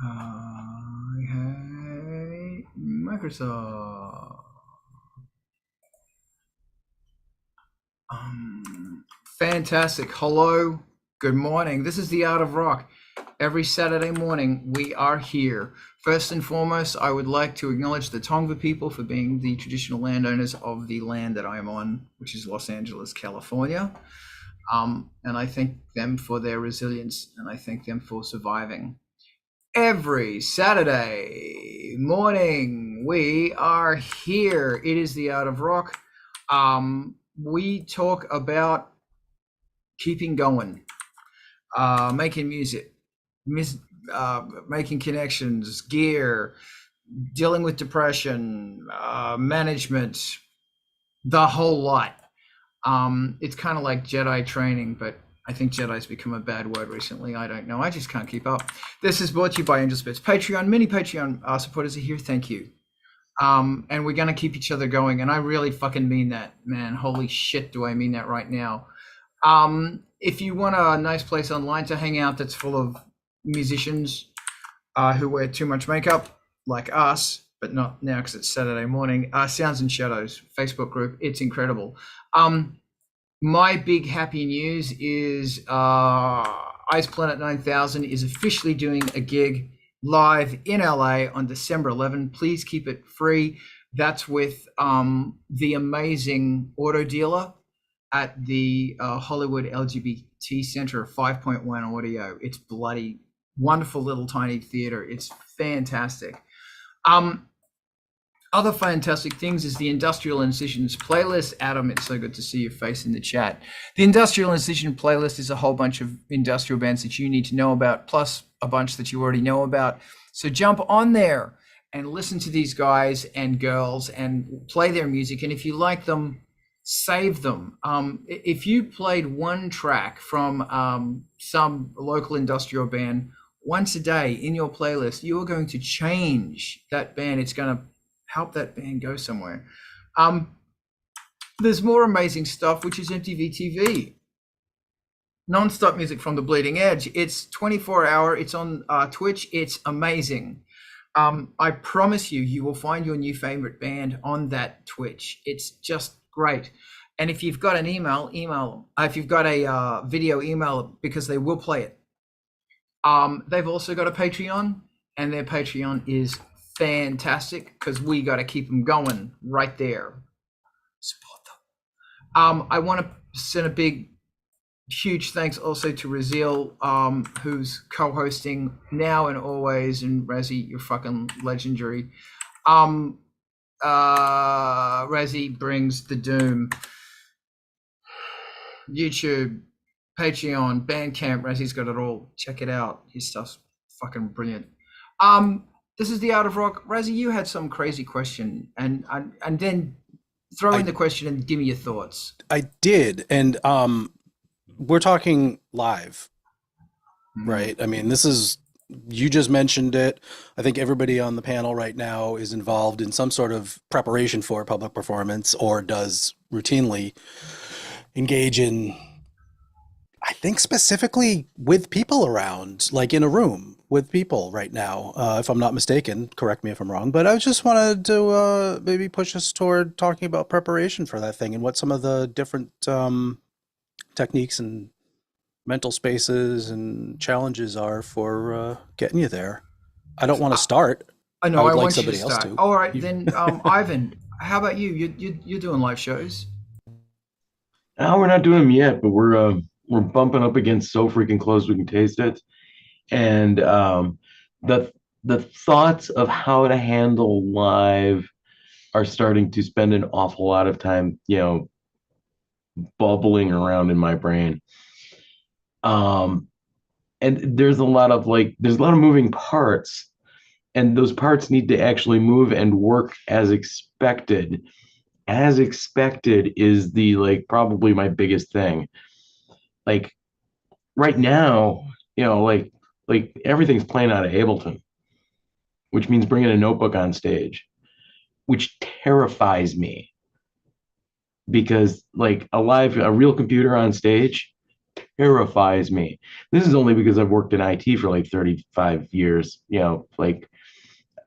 Hey, Microsoft. Fantastic. Hello. Good morning. This is the Art of Rock. Every Saturday morning, we are here. First and foremost, I would like to acknowledge the Tongva people for being the traditional landowners of the land that I am on, which is Los Angeles, California. And I thank them for their resilience, and I thank them for surviving. Every Saturday morning, we are here. It is the Art of Rock. We talk about keeping going, making music, making connections, gear, dealing with depression, management, the whole lot. It's kind of like Jedi training, but I think Jedi's become a bad word recently. I don't know. I just can't keep up. This is brought to you by Angelspit's Patreon. Many Patreon supporters are here. Thank you. And we're going to keep each other going. And I really fucking mean that, man. Holy shit, do I mean that right now. If you want a nice place online to hang out that's full of musicians who wear too much makeup, like us, but not now because it's Saturday morning, Sounds and Shadows Facebook group. It's incredible. My big happy news is Ice Planet 9000 is officially doing a gig live in LA on December 11. Please keep it free. That's with the amazing auto dealer at the Hollywood LGBT Center of 5.1 Audio. It's bloody wonderful little tiny theater. It's fantastic. Other fantastic things is the Industrial Incisions playlist. Adam, it's so good to see your face in the chat. The Industrial Incision playlist is a whole bunch of industrial bands that you need to know about, plus a bunch that you already know about. So jump on there and listen to these guys and girls and play their music. And if you like them, save them. If you played one track from some local industrial band once a day in your playlist, you are going to change that band. It's going to help that band go somewhere. There's more amazing stuff, which is MTV TV. Non-stop music from the bleeding edge. It's 24-hour. It's on Twitch. It's amazing. I promise you, you will find your new favorite band on that Twitch. It's just great. And if you've got an email them. If you've got a video, email, because they will play it. They've also got a Patreon, and their Patreon is fantastic because we got to keep them going right there. Support them. I want to send a big, huge thanks also to Raziel, who's co-hosting now and always, and Razi, you're fucking legendary. Razi brings the doom. YouTube, Patreon, Bandcamp, Razi's got it all. Check it out. His stuff's fucking brilliant. This is the Art of Rock. Razi, you had some crazy question, and then throw in the question and give me your thoughts. I did, and we're talking live, right? I mean, this is, you just mentioned it. I think everybody on the panel right now is involved in some sort of preparation for a public performance or does routinely engage in, I think specifically with people around, like in a room with people right now, if I'm not mistaken, correct me if I'm wrong, but I just wanted to maybe push us toward talking about preparation for that thing and what some of the different techniques and mental spaces and challenges are for getting you there. I don't want to start. I know, would I like want somebody you to else start. to. All right, then, Ivan, how about you? You're doing live shows. No, we're not doing them yet, but we're bumping up against so freaking close we can taste it. And the thoughts of how to handle live are starting to spend an awful lot of time, bubbling around in my brain. And there's a lot of moving parts, and those parts need to actually move and work as expected. As expected is the probably my biggest thing. Like right now, like everything's playing out of Ableton, which means bringing a notebook on stage, which terrifies me because a real computer on stage terrifies me. This is only because I've worked in IT for like 35 years. Like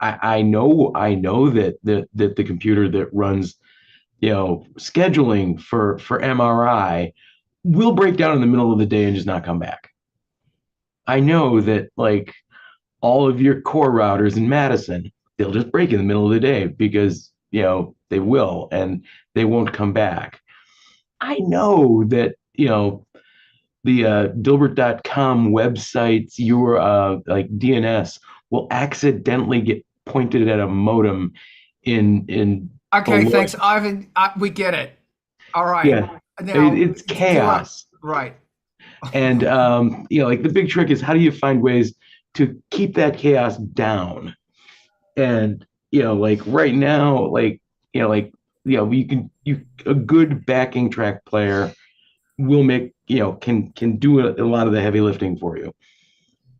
I know that the computer that runs scheduling for MRI will break down in the middle of the day and just not come back. I know that like all of your core routers in Madison, they'll just break in the middle of the day because they will, and they won't come back. I know that the Dilbert.com websites, your like DNS will accidentally get pointed at a modem in Okay, below. thanks, Ivan. We get it. All right. Yeah, Now, it's chaos. Right. And like the big trick is, how do you find ways to keep that chaos down? And like right now, like a good backing track player will make can do a lot of the heavy lifting for you.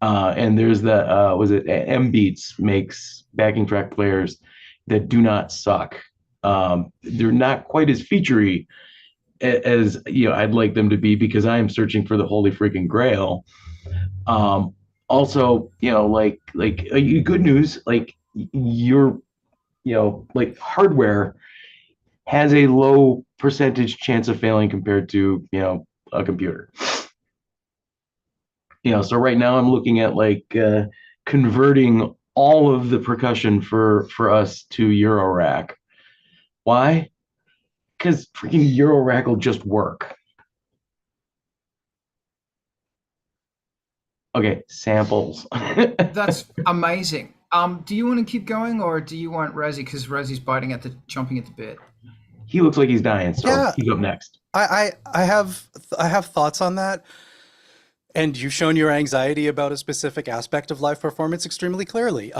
And there's the was it M Beats makes backing track players that do not suck. They're not quite as featurey as I'd like them to be, because I am searching for the holy freaking grail. Also, like good news, like your like hardware has a low percentage chance of failing compared to a computer. So right now I'm looking at like converting all of the percussion for us to Eurorack. Why? Because freaking Eurorack will just work. Okay, samples. That's amazing. Do you want to keep going, or do you want Razi? Because Razi's chomping at the bit. He looks like he's dying, so Yeah. he's up next. I have thoughts on that. And you've shown your anxiety about a specific aspect of live performance extremely clearly.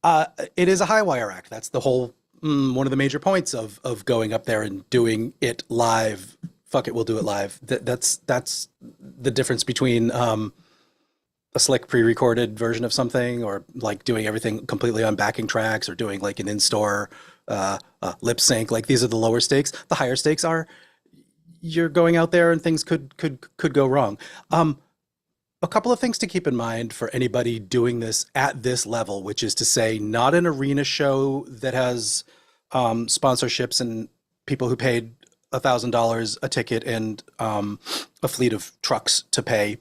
It is a high wire act. That's the whole one of the major points of going up there and doing it live. Fuck it, we'll do it live. That's the difference between a slick pre-recorded version of something, or like doing everything completely on backing tracks, or doing like an in-store lip sync. Like, these are the lower stakes. The higher stakes are you're going out there and things could go wrong. A couple of things to keep in mind for anybody doing this at this level, which is to say, not an arena show that has sponsorships and people who paid $1,000 a ticket and a fleet of trucks to pay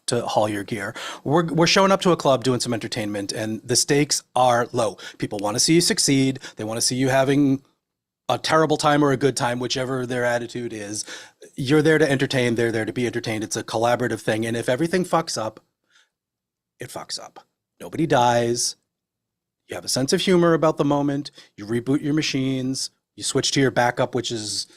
to haul your gear. We're showing up to a club doing some entertainment, and the stakes are low. People want to see you succeed. They want to see you having a terrible time or a good time, whichever their attitude is. You're there to entertain. They're there to be entertained. It's a collaborative thing. And if everything fucks up, it fucks up. Nobody dies. You have a sense of humor about the moment. You reboot your machines. You switch to your backup, which is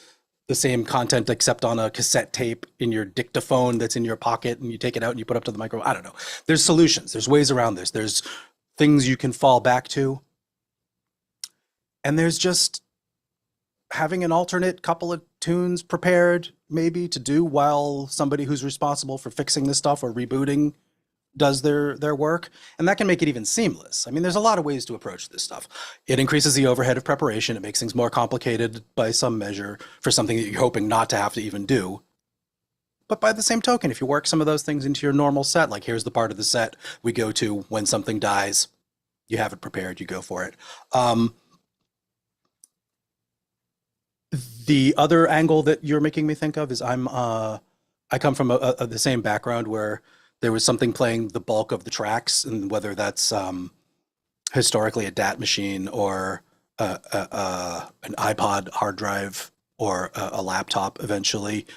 the same content except on a cassette tape in your dictaphone that's in your pocket, and you take it out and you put it up to the microphone. I don't know. There's solutions. There's ways around this. There's things you can fall back to. And there's just having an alternate couple of tunes prepared maybe to do while somebody who's responsible for fixing this stuff or rebooting does their work. And that can make it even seamless. I mean, there's a lot of ways to approach this stuff. It increases the overhead of preparation. It makes things more complicated by some measure for something that you're hoping not to have to even do. But by the same token, if you work some of those things into your normal set, like here's the part of the set we go to when something dies, you have it prepared, you go for it. The other angle that you're making me think of is I come from the same background where there was something playing the bulk of the tracks, and whether that's historically a DAT machine or an iPod hard drive or a laptop eventually.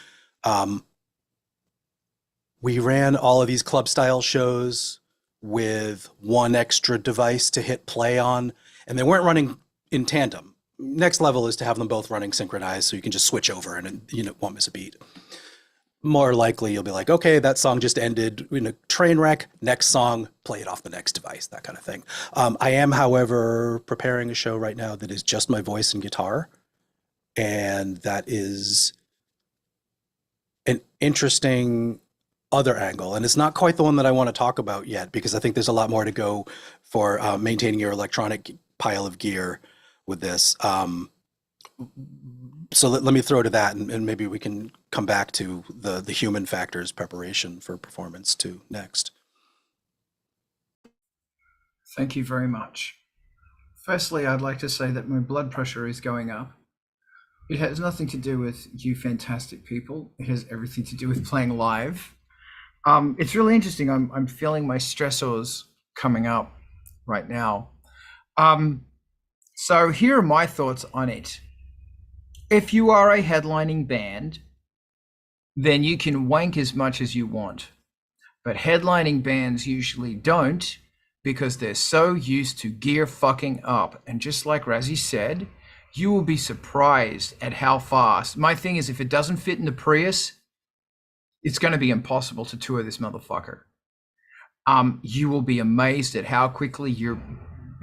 We ran all of these club style shows with one extra device to hit play on, and they weren't running in tandem. Next level is to have them both running synchronized, so you can just switch over and won't miss a beat. More likely you'll be like, okay, that song just ended in a train wreck, next song, play it off the next device, that kind of thing. I am, however, preparing a show right now that is just my voice and guitar, and that is an interesting other angle, and it's not quite the one that I want to talk about yet, because I think there's a lot more to go for maintaining your electronic pile of gear with this. So let me throw to that, and maybe we can come back to the human factors preparation for performance too next. Thank you very much. Firstly, I'd like to say that my blood pressure is going up. It has nothing to do with you fantastic people. It has everything to do with playing live. It's really interesting. I'm feeling my stressors coming up right now. So here are my thoughts on it. If you are a headlining band, then you can wank as much as you want. But headlining bands usually don't, because they're so used to gear fucking up. And just like Razi said, you will be surprised at how fast. My thing is, if it doesn't fit in the Prius, it's going to be impossible to tour this motherfucker. You will be amazed at how quickly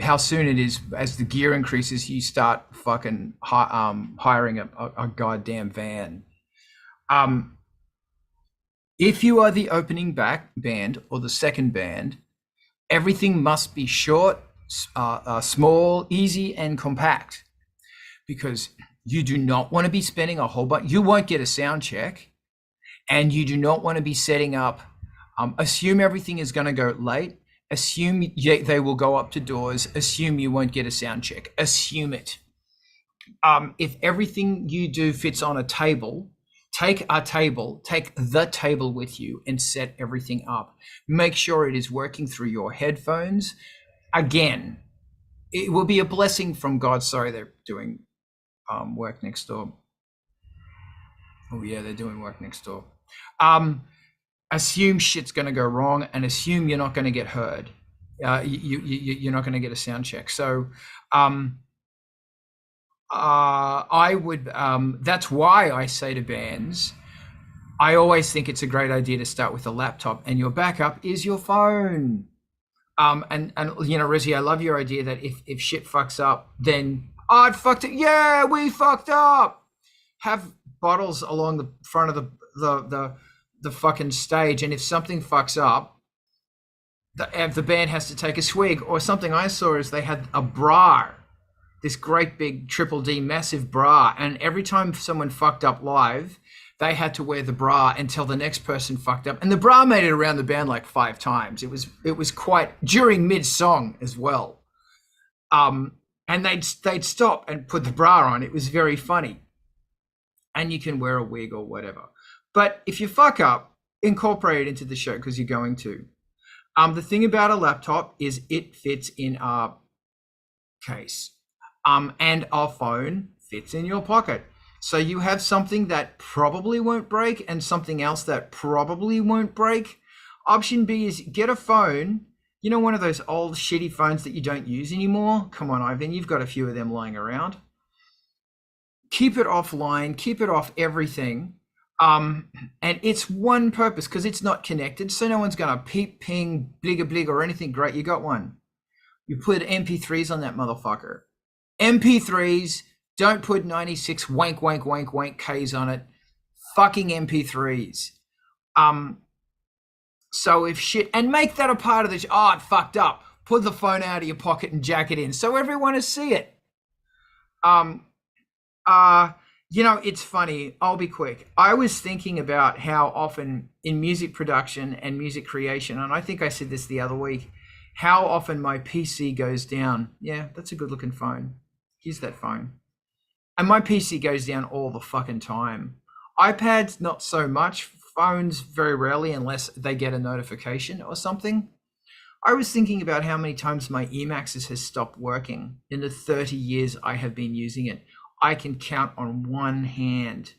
how soon it is, as the gear increases, you start fucking hiring a goddamn van. If you are the opening back band or the second band, everything must be short, small, easy, and compact, because you do not want to be spending a whole bunch. You won't get a sound check, and you do not want to be setting up. Assume everything is going to go late. Assume they will go up to doors. Assume you won't get a sound check. Assume it. If everything you do fits on a table, take the table with you and set everything up. Make sure it is working through your headphones. Again, it will be a blessing from God. Sorry, they're doing work next door. Oh yeah, they're doing work next door. Assume shit's going to go wrong, and assume you're not going to get heard. You're not going to get a sound check. So I would, that's why I say to bands, I always think it's a great idea to start with a laptop, and your backup is your phone. And you know, Rizzy, I love your idea that if shit fucks up, then it fucked it. Yeah, we fucked up. Have bottles along the front of the fucking stage, and if something fucks up, the band has to take a swig. Or something I saw is they had a bra, this great big triple D massive bra, and every time someone fucked up live, they had to wear the bra until the next person fucked up, and the bra made it around the band like 5 times. It was quite during mid song as well. And they'd stop and put the bra on. It was very funny. And you can wear a wig or whatever. But if you fuck up, incorporate it into the show, because you're going to. The thing about a laptop is it fits in a case. And our phone fits in your pocket. So you have something that probably won't break and something else that probably won't break. Option B is get a phone. You know, one of those old shitty phones that you don't use anymore? Come on, Ivan, you've got a few of them lying around. Keep it offline, keep it off everything. And it's one purpose, because it's not connected, so no one's going to peep, ping, blig or anything. Great, you got one. You put MP3s on that motherfucker. MP3s, don't put 96 wank Ks on it. Fucking MP3s. So if shit, and make that a part of the, it fucked up. Put the phone out of your pocket and jack it in so everyone will see it. You know, it's funny. I'll be quick. I was thinking about how often in music production and music creation, and I think I said this the other week, how often my PC goes down. Yeah, that's a good looking phone. Here's that phone. And my PC goes down all the fucking time. iPads, not so much. Phones, very rarely, unless they get a notification or something. I was thinking about how many times my Emacs has stopped working in the 30 years I have been using it. I can count on one hand.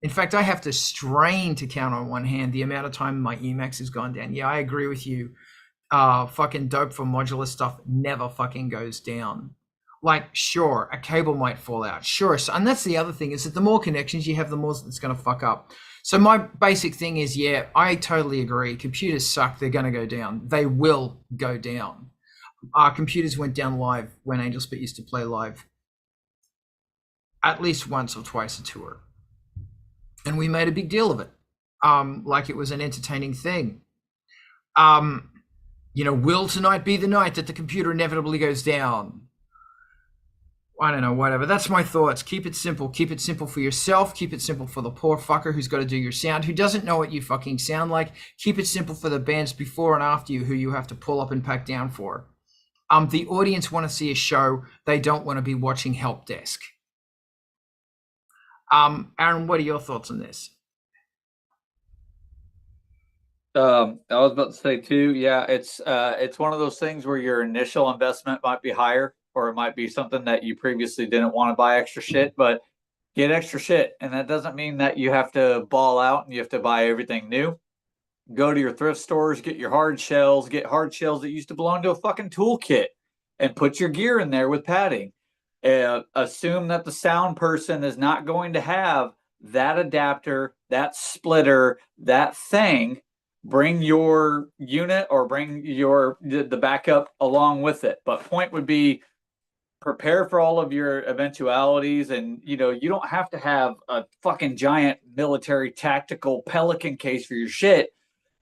In fact, I have to strain to count on one hand the amount of time my Emacs has gone down. Yeah, I agree with you. Fucking dope for modular stuff never fucking goes down. Like, sure, a cable might fall out. Sure. So, and that's the other thing, is that the more connections you have, the more it's going to fuck up. So my basic thing is, yeah, I totally agree. Computers suck. They're going to go down. They will go down. Our computers went down live when Angelspit used to play live. At least once or twice a tour. And we made a big deal of it. Like it was an entertaining thing. You know, will tonight be the night that the computer inevitably goes down? I don't know, whatever. That's my thoughts. Keep it simple. Keep it simple for yourself. Keep it simple for the poor fucker who's got to do your sound, who doesn't know what you fucking sound like. Keep it simple for the bands before and after you who you have to pull up and pack down for. The audience want to see a show. They don't want to be watching Help Desk. Aaron, what are your thoughts on this? I was about to say too, yeah, it's one of those things where your initial investment might be higher, or it might be something that you previously didn't want to buy extra shit, but get extra shit. And that doesn't mean that you have to ball out and you have to buy everything new. Go to your thrift stores, get your hard shells, get hard shells that used to belong to a fucking toolkit, and put your gear in there with padding. Assume that the sound person is not going to have that adapter, that splitter, that thing. Bring your unit or bring the backup along with it. But point would be, prepare for all of your eventualities, and you don't have to have a fucking giant military tactical Pelican case for your shit,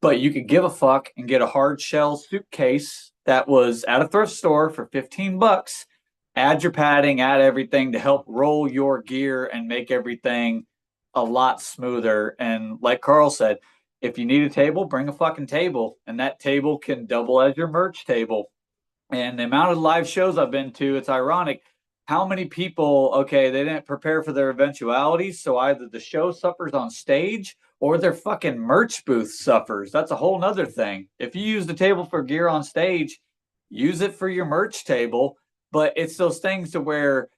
but you could give a fuck and get a hard shell suitcase that was at a thrift store for $15. Add your padding, add everything to help roll your gear and make everything a lot smoother. And like Carl said, if you need a table, bring a fucking table, and that table can double as your merch table. And the amount of live shows I've been to, it's ironic how many people, okay, they didn't prepare for their eventualities, so either the show suffers on stage or their fucking merch booth suffers. That's a whole nother thing. If you use the table for gear on stage, use it for your merch table. But it's those things to where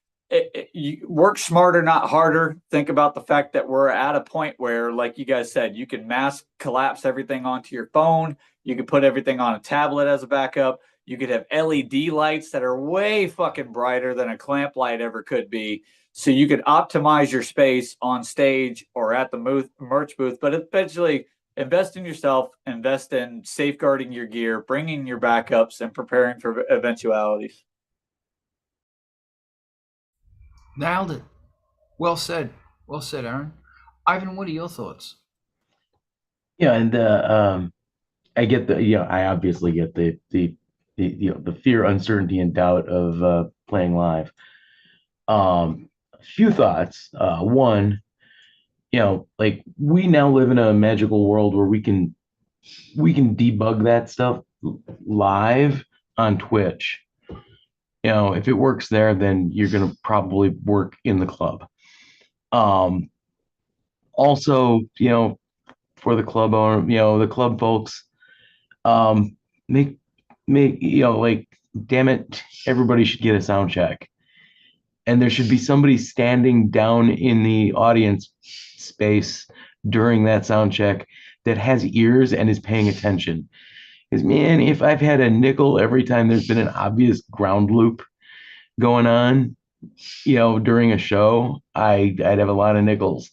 you work smarter, not harder. Think about the fact that we're at a point where, like you guys said, you can mass collapse everything onto your phone. You can put everything on a tablet as a backup. You could have LED lights that are way fucking brighter than a clamp light ever could be. So you could optimize your space on stage or at the merch booth. But eventually, invest in yourself, invest in safeguarding your gear, bringing your backups, and preparing for eventualities. Nailed it. Well said. Well said, Aaron. Ivan, what are your thoughts? Yeah, and I get I obviously get the fear, uncertainty, and doubt of playing live. A few thoughts. One, like we now live in a magical world where we can debug that stuff live on Twitch. If it works there, then you're going to probably work in the club. Also, for the club owner, the club folks, make, like, damn it, everybody should get a sound check. And there should be somebody standing down in the audience space during that sound check that has ears and is paying attention. Because, man, if I've had a nickel every time there's been an obvious ground loop going on, during a show, I'd have a lot of nickels.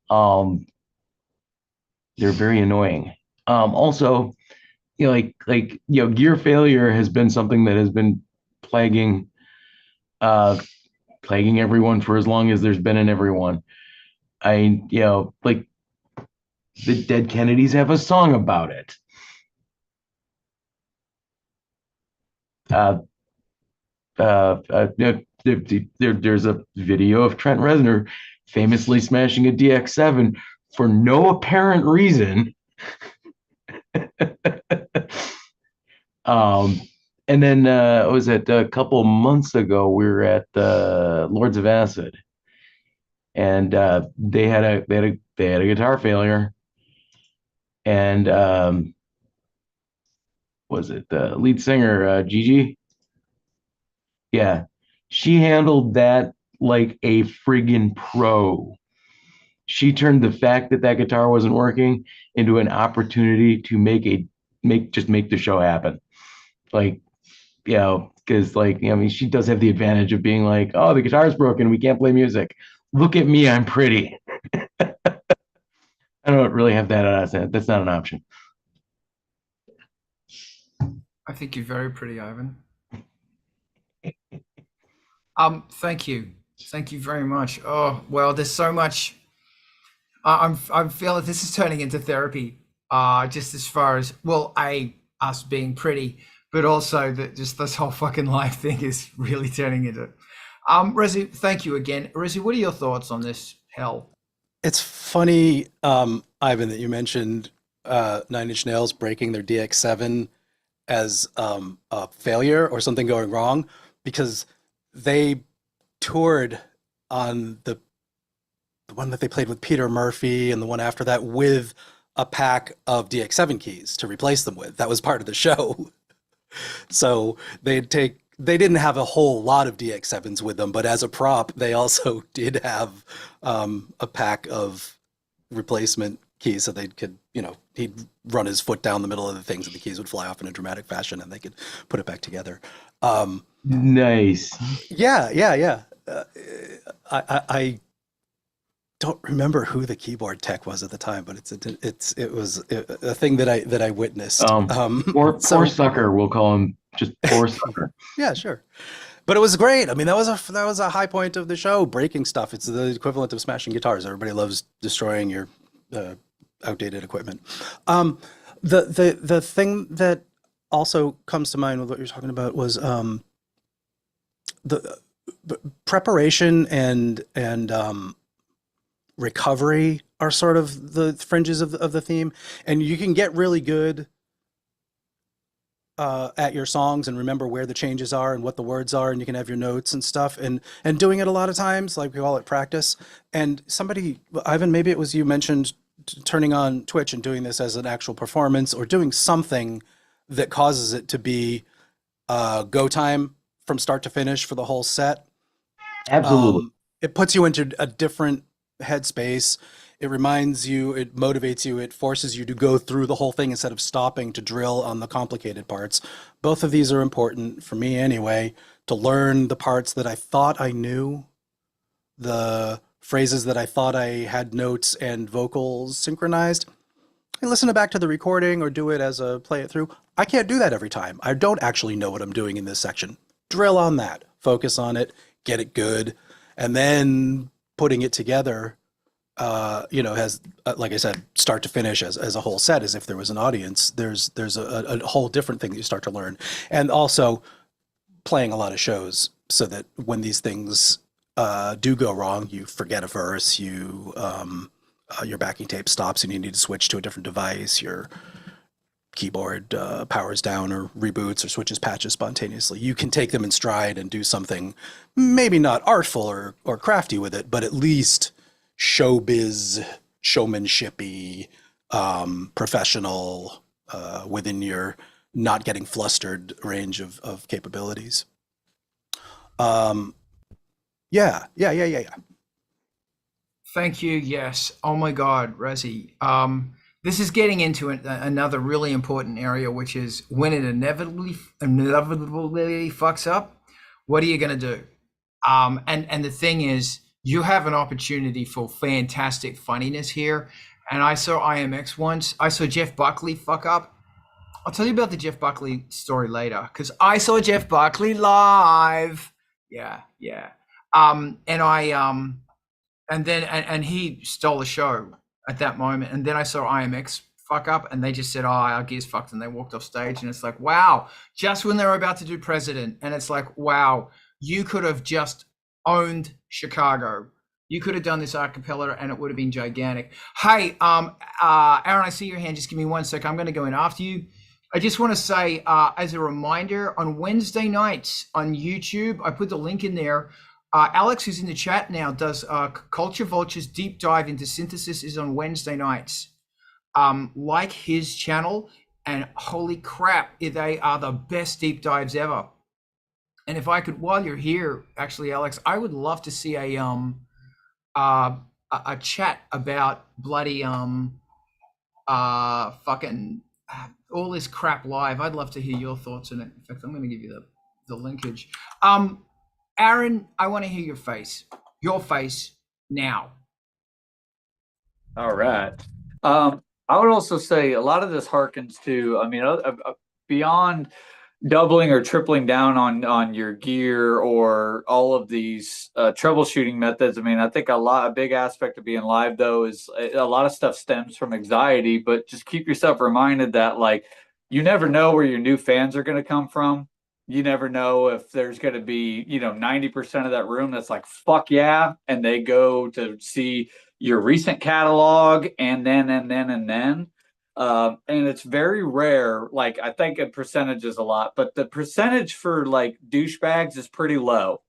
They're very annoying. Also, gear failure has been something that has been plaguing everyone for as long as there's been in everyone. Like the Dead Kennedys have a song about it. There's a video of Trent Reznor famously smashing a DX7 for no apparent reason. And then was it a couple months ago? We were at Lords of Acid, and they had a guitar failure, and was it the lead singer Gigi? Yeah, she handled that like a friggin' pro. She turned the fact that guitar wasn't working into an opportunity to make the show happen. Like, because she does have the advantage of being like, oh, the guitar's broken, we can't play music. Look at me, I'm pretty. I don't really have that. That's not an option. I think you're very pretty, Ivan. Thank you. Thank you very much. Oh, well, there's so much. I'm feeling this is turning into therapy. Just as far as, well, us being pretty, but also that just this whole fucking life thing is really turning into. Rezi, thank you again. Rezi, what are your thoughts on this hell? It's funny, Ivan, that you mentioned Nine Inch Nails breaking their DX7 as a failure or something going wrong, because they toured on the one that they played with Peter Murphy and the one after that with a pack of DX7 keys to replace them with. That was part of the show. So they didn't have a whole lot of DX7s with them, but as a prop, they also did have a pack of replacement keys so they could, he'd run his foot down the middle of the things and the keys would fly off in a dramatic fashion and they could put it back together. Nice. Yeah. I don't remember who the keyboard tech was at the time, but it was a thing that I witnessed. Poor sucker, we'll call him just poor sucker. Yeah, sure. But it was great. I mean, that was a high point of the show, breaking stuff. It's the equivalent of smashing guitars. Everybody loves destroying your outdated equipment. The thing that also comes to mind with what you're talking about was the preparation and recovery are sort of the fringes of the theme, and you can get really good at your songs and remember where the changes are and what the words are, and you can have your notes and stuff, and doing it a lot of times, like we call it practice. And somebody, Ivan, maybe it was you, mentioned turning on Twitch and doing this as an actual performance, or doing something that causes it to be go time from start to finish for the whole set. Absolutely. It puts you into a different headspace. It reminds you, it motivates you, it forces you to go through the whole thing instead of stopping to drill on the complicated parts. Both of these are important for me anyway, to learn the parts that I thought I knew, the phrases that I thought I had notes and vocals synchronized. I listen back to the recording or do it as a play it through. I can't do that every time. I don't actually know what I'm doing in this section. Drill on that, focus on it, get it good, and then putting it together, has, like I said, start to finish as a whole set, as if there was an audience. There's a whole different thing that you start to learn. And also playing a lot of shows so that when these things do go wrong, you forget a verse, your backing tape stops and you need to switch to a different device, your keyboard powers down or reboots or switches patches spontaneously. You can take them in stride and do something maybe not artful or crafty with it, but at least showbiz, showmanshipy, professional, within your not getting flustered range of capabilities. Yeah. Thank you. Yes. Oh my God, Razi. This is getting into another really important area, which is when it inevitably fucks up, what are you going to do? And the thing is, you have an opportunity for fantastic funniness here. And I saw IMX once. I saw Jeff Buckley fuck up. I'll tell you about the Jeff Buckley story later, because I saw Jeff Buckley live. Yeah. And he stole the show at that moment. And then I saw IMX fuck up, and they just said, "Oh, our gear's fucked," and they walked off stage. And it's like, wow, just when they were about to do President, and it's like, wow, you could have just owned Chicago. You could have done this a cappella and it would have been gigantic. Hey, Aaron, I see your hand. Just give me 1 sec. I'm going to go in after you. I just want to say, as a reminder, on Wednesday nights on YouTube, I put the link in there. Alex, who's in the chat now, does Culture Vulture's deep dive into synthesis is on Wednesday nights. Like his channel, and holy crap, they are the best deep dives ever. And if I could, while you're here, actually, Alex, I would love to see a chat about bloody fucking all this crap live. I'd love to hear your thoughts on it. In fact, I'm going to give you the linkage. Aaron, I want to hear your face now. All right. I would also say a lot of this harkens to, beyond doubling or tripling down on your gear or all of these troubleshooting methods. I think a big aspect of being live, though, is a lot of stuff stems from anxiety, but just keep yourself reminded that, like, you never know where your new fans are going to come from. You never know if there's going to be, 90% of that room that's like, fuck yeah. And they go to see your recent catalog and then. And it's very rare. Like, I think a percentage is a lot, but the percentage for like douchebags is pretty low.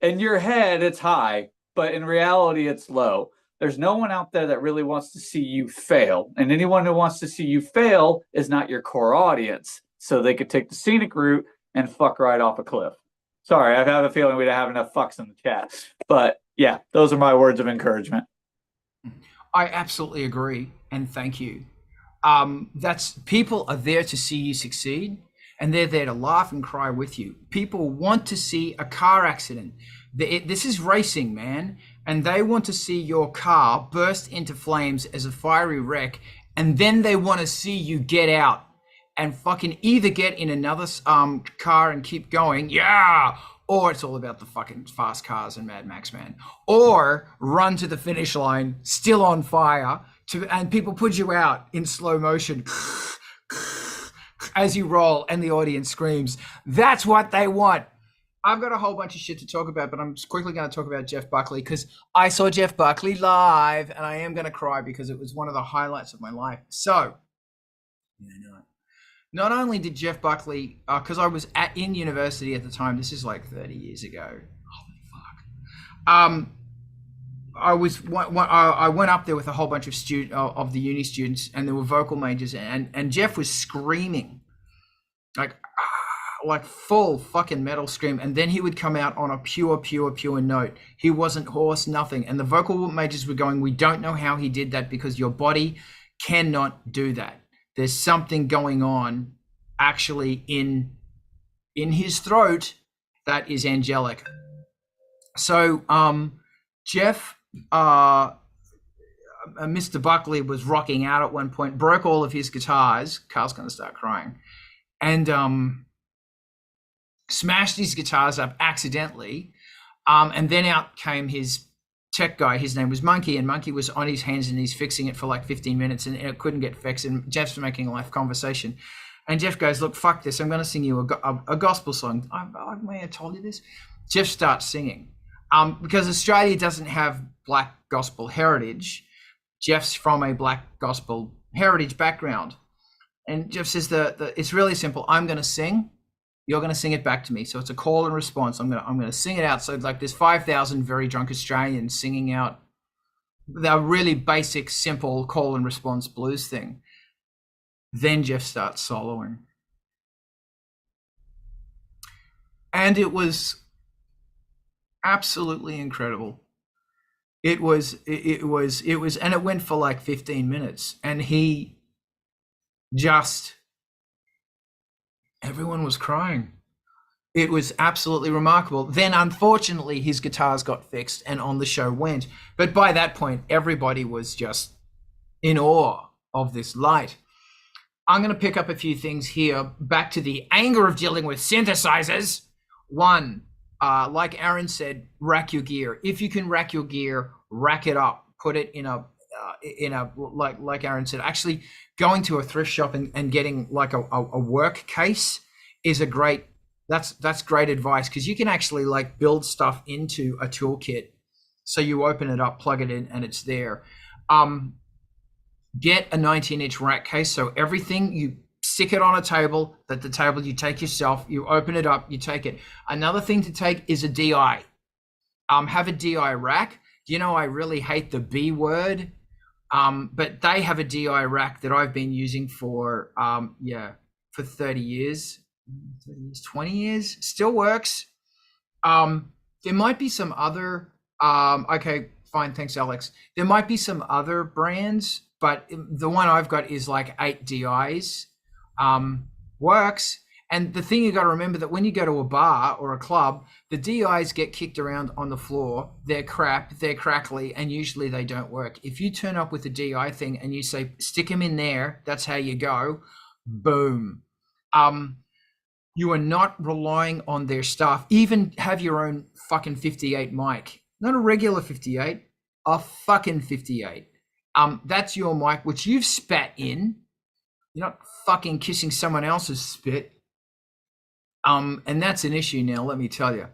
In your head, it's high, but in reality, it's low. There's no one out there that really wants to see you fail. And anyone who wants to see you fail is not your core audience. So they could take the scenic route and fuck right off a cliff. Sorry, I have a feeling we don't have enough fucks in the chat. But yeah, those are my words of encouragement. I absolutely agree, and thank you. That's people are there to see you succeed, and they're there to laugh and cry with you. People want to see a car accident. This is racing, man, and they want to see your car burst into flames as a fiery wreck, and then they want to see you get out and fucking either get in another car and keep going, yeah, or it's all about the fucking fast cars and Mad Max, man, or run to the finish line still on fire and people put you out in slow motion as you roll and the audience screams. That's what they want. I've got a whole bunch of shit to talk about, but I'm quickly going to talk about Jeff Buckley because I saw Jeff Buckley live and I am going to cry because it was one of the highlights of my life. So, not only did Jeff Buckley, because I was in university at the time, this is like 30 years ago. Holy fuck. I went up there with a whole bunch of the uni students, and there were vocal majors, and Jeff was screaming, like full fucking metal scream, and then he would come out on a pure note. He wasn't hoarse, nothing, and the vocal majors were going, "We don't know how he did that because your body cannot do that. There's something going on actually in his throat that is angelic." So Jeff, Mr. Buckley was rocking out at one point, broke all of his guitars. Carl's going to start crying. And smashed his guitars up accidentally. And then out came his tech guy. His name was Monkey, and Monkey was on his hands and knees fixing it for like 15 minutes, and it couldn't get fixed. And Jeff's making a live conversation. And Jeff goes, "Look, fuck this. I'm going to sing you a gospel song." I may have told you this. Jeff starts singing. Because Australia doesn't have black gospel heritage. Jeff's from a black gospel heritage background. And Jeff says, it's really simple. I'm going to sing. You're going to sing it back to me. So it's a call and response. I'm going to sing it out. So like there's 5,000 very drunk Australians singing out the really basic, simple call and response blues thing. Then Jeff starts soloing. And it was absolutely incredible. It was, and it went for like 15 minutes, and he just, everyone was crying. It was absolutely remarkable. Then, unfortunately, his guitars got fixed and on the show went. But by that point, everybody was just in awe of this light. I'm going to pick up a few things here. Back to the anger of dealing with synthesizers. One, like Aaron said, rack your gear. If you can rack your gear, rack it up. Put it in a like Aaron said, actually going to a thrift shop and getting like a work case is a great, that's great advice, because you can actually like build stuff into a toolkit. So you open it up, plug it in, and it's there. Get a 19-inch rack case. So everything, you stick it on a table, that the table you take yourself, you open it up, you take it. Another thing to take is a DI. Have a DI rack. You know, I really hate the B word, but they have a DI rack that I've been using for 30 years, 20 years, still works. There might be some other, okay, fine, thanks, Alex. There might be some other brands, but the one I've got is like 8 DIs, works. And the thing you got to remember that when you go to a bar or a club, the DIs get kicked around on the floor. They're crap, they're crackly, and usually they don't work. If you turn up with a DI thing and you say, stick them in there, that's how you go, boom. You are not relying on their stuff. Even have your own fucking 58 mic, not a regular 58, a fucking 58. That's your mic, which you've spat in. You're not fucking kissing someone else's spit. And that's an issue now, let me tell you.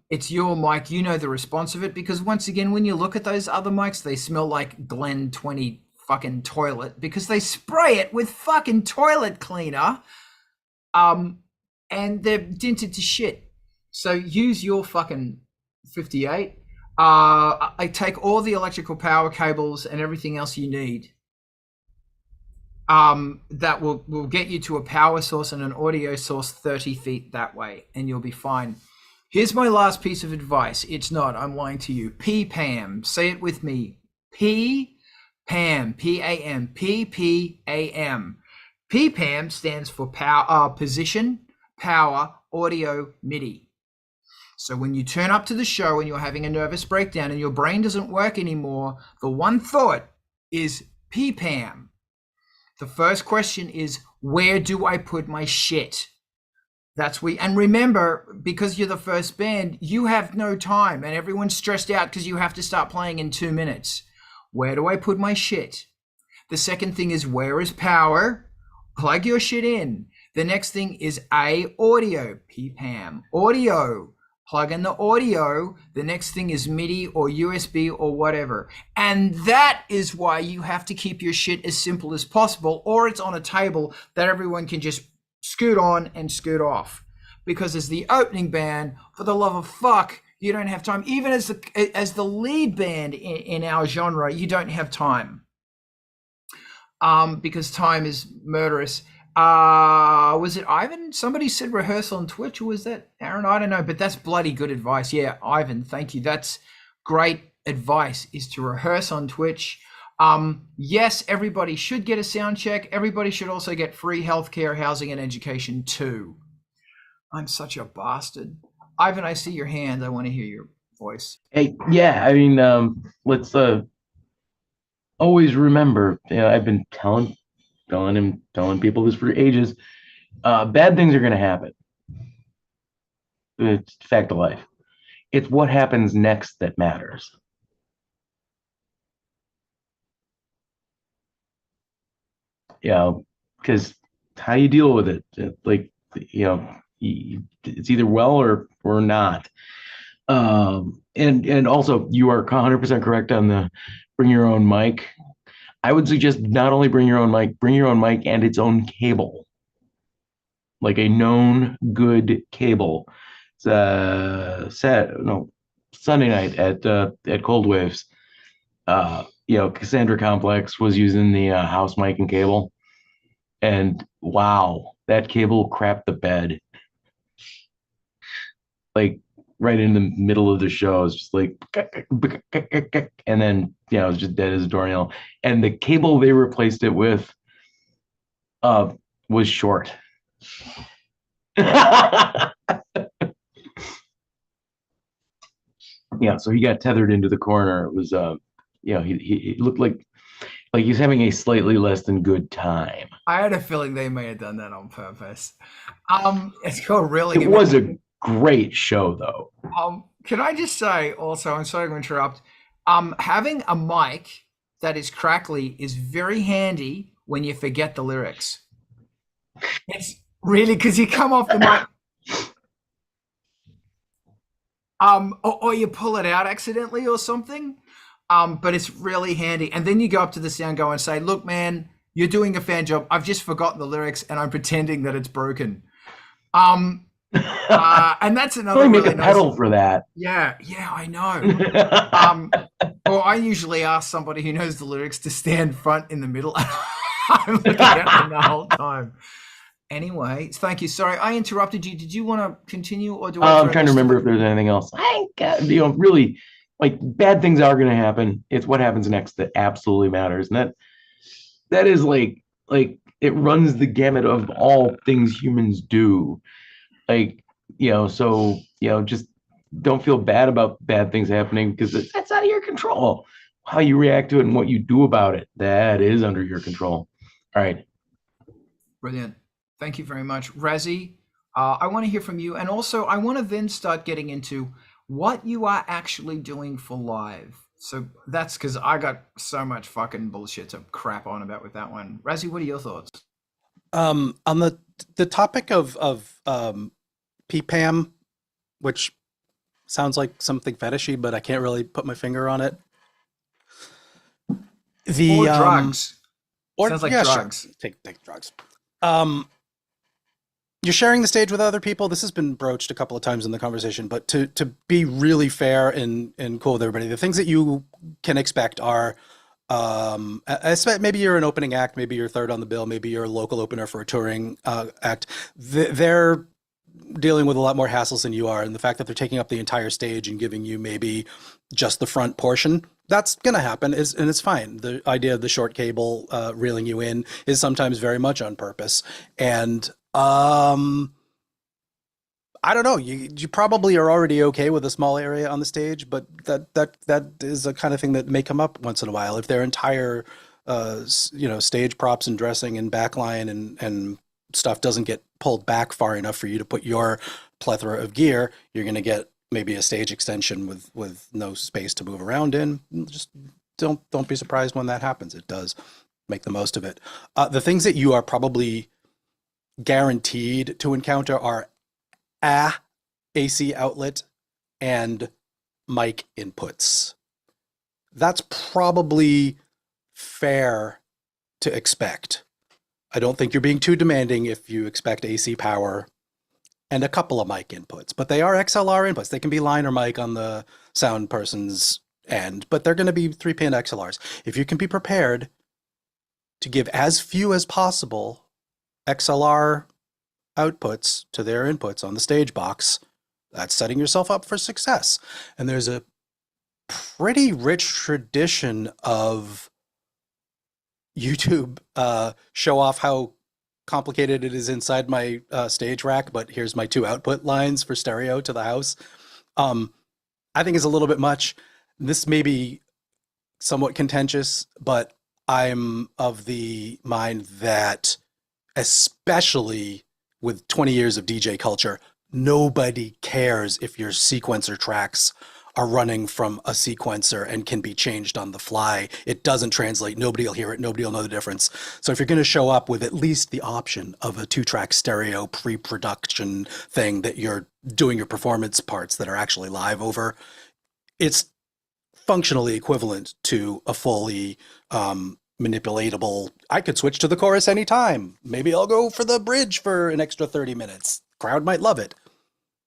It's your mic, you know the response of it, because once again, when you look at those other mics, they smell like Glen 20 fucking toilet because they spray it with fucking toilet cleaner. And they're dented to shit. So use your fucking 58. I take all the electrical power cables and everything else you need. That will get you to a power source and an audio source 30 feet that way, and you'll be fine. Here's my last piece of advice. It's not, I'm lying to you. P-PAM. Say it with me. P-PAM. P-A-M. P-P-A-M. P-PAM stands for power, position, power, audio, MIDI. So when you turn up to the show and you're having a nervous breakdown and your brain doesn't work anymore, the one thought is P-PAM. The first question is, where do I put my shit? And remember, because you're the first band, you have no time and everyone's stressed out because you have to start playing in 2 minutes. Where do I put my shit? The second thing is, where is power? Plug your shit in. The next thing is audio, P-PAM, audio. Plug in the audio. The next thing is MIDI or USB or whatever. And that is why you have to keep your shit as simple as possible, or it's on a table that everyone can just scoot on and scoot off. Because as the opening band, for the love of fuck, you don't have time. Even as the lead band in our genre, you don't have time. Because time is murderous. Was it Ivan? Somebody said rehearsal on Twitch, or was that Aaron? I don't know, but that's bloody good advice. Yeah, Ivan, thank you. That's great advice, is to rehearse on Twitch. Yes, everybody should get a sound check. Everybody should also get free healthcare, housing, and education too. I'm such a bastard. Ivan, I see your hand. I want to hear your voice. Hey, yeah, I mean, let's always remember, I've been telling people this for ages. Bad things are going to happen. It's a fact of life. It's what happens next that matters. Because how you deal with it, it's either well or not. And also, you are 100% correct on the bring your own mic. I would suggest not only bring your own mic and its own cable, like a known good cable. Sunday night at Cold Waves, Cassandra Complex was using the house mic and cable, and wow, that cable crapped the bed. Like right in the middle of the show, it's just like, and then it's just dead as a doornail. And the cable they replaced it with was short. So he got tethered into the corner. It was he looked like he's having a slightly less than good time. I had a feeling they may have done that on purpose. It's called really. It was a great show, though. Can I just say also, I'm sorry to interrupt, having a mic that is crackly is very handy when you forget the lyrics. It's really, because you come off the mic, or you pull it out accidentally or something, but it's really handy. And then you go up to the sound guy and say, look, man, you're doing a fan job. I've just forgotten the lyrics and I'm pretending that it's broken. And that's another really really make a pedal for that. Yeah, I know. Or I usually ask somebody who knows the lyrics to stand front in the middle. I'm looking at them the whole time. Anyway, thank you. Sorry, I interrupted you. Did you want to continue, or do I? I'm trying to remember if there's anything else. Really, like, bad things are going to happen. It's what happens next that absolutely matters, and that is like it runs the gamut of all things humans do. Just don't feel bad about bad things happening, because that's out of your control. How you react to it and what you do about it, that is under your control. All right. Brilliant. Thank you very much. Razi, I want to hear from you. And also, I want to then start getting into what you are actually doing for live. So that's because I got so much fucking bullshit to crap on about with that one. Razi, what are your thoughts? On the topic of P-PAM, which sounds like something fetishy, but I can't really put my finger on it. Or drugs. Or Sounds like yeah, drugs. Sure. Take drugs. You're sharing the stage with other people. This has been broached a couple of times in the conversation, but to be really fair and cool with everybody, the things that you can expect are, maybe you're an opening act, maybe you're third on the bill, maybe you're a local opener for a touring act. They're dealing with a lot more hassles than you are, and the fact that they're taking up the entire stage and giving you maybe just the front portion, that's gonna happen, and it's fine. The idea of the short cable reeling you in is sometimes very much on purpose, and I don't know. You probably are already okay with a small area on the stage, but that is a kind of thing that may come up once in a while. If their entire stage props and dressing and backline and stuff doesn't get pulled back far enough for you to put your plethora of gear, you're going to get maybe a stage extension with no space to move around in. Just don't be surprised when that happens. It does. Make the most of it. The things that you are probably guaranteed to encounter are a AC outlet and mic inputs. That's probably fair to expect. I don't think you're being too demanding if you expect AC power and a couple of mic inputs, but they are XLR inputs. They can be line or mic on the sound person's end, but they're going to be 3-pin XLRs. If you can be prepared to give as few as possible XLR outputs to their inputs on the stage box, that's setting yourself up for success. And there's a pretty rich tradition of YouTube show off how complicated it is inside my stage rack, but here's my 2 output lines for stereo to the house. I think it's a little bit much. This may be somewhat contentious, but I'm of the mind that, especially with 20 years of DJ culture, nobody cares if your sequencer tracks are running from a sequencer and can be changed on the fly. It doesn't translate. Nobody will hear it. Nobody will know the difference. So if you're going to show up with at least the option of a 2-track stereo pre-production thing that you're doing your performance parts that are actually live over, it's functionally equivalent to a fully manipulatable, I could switch to the chorus anytime. Maybe I'll go for the bridge for an extra 30 minutes. Crowd might love it.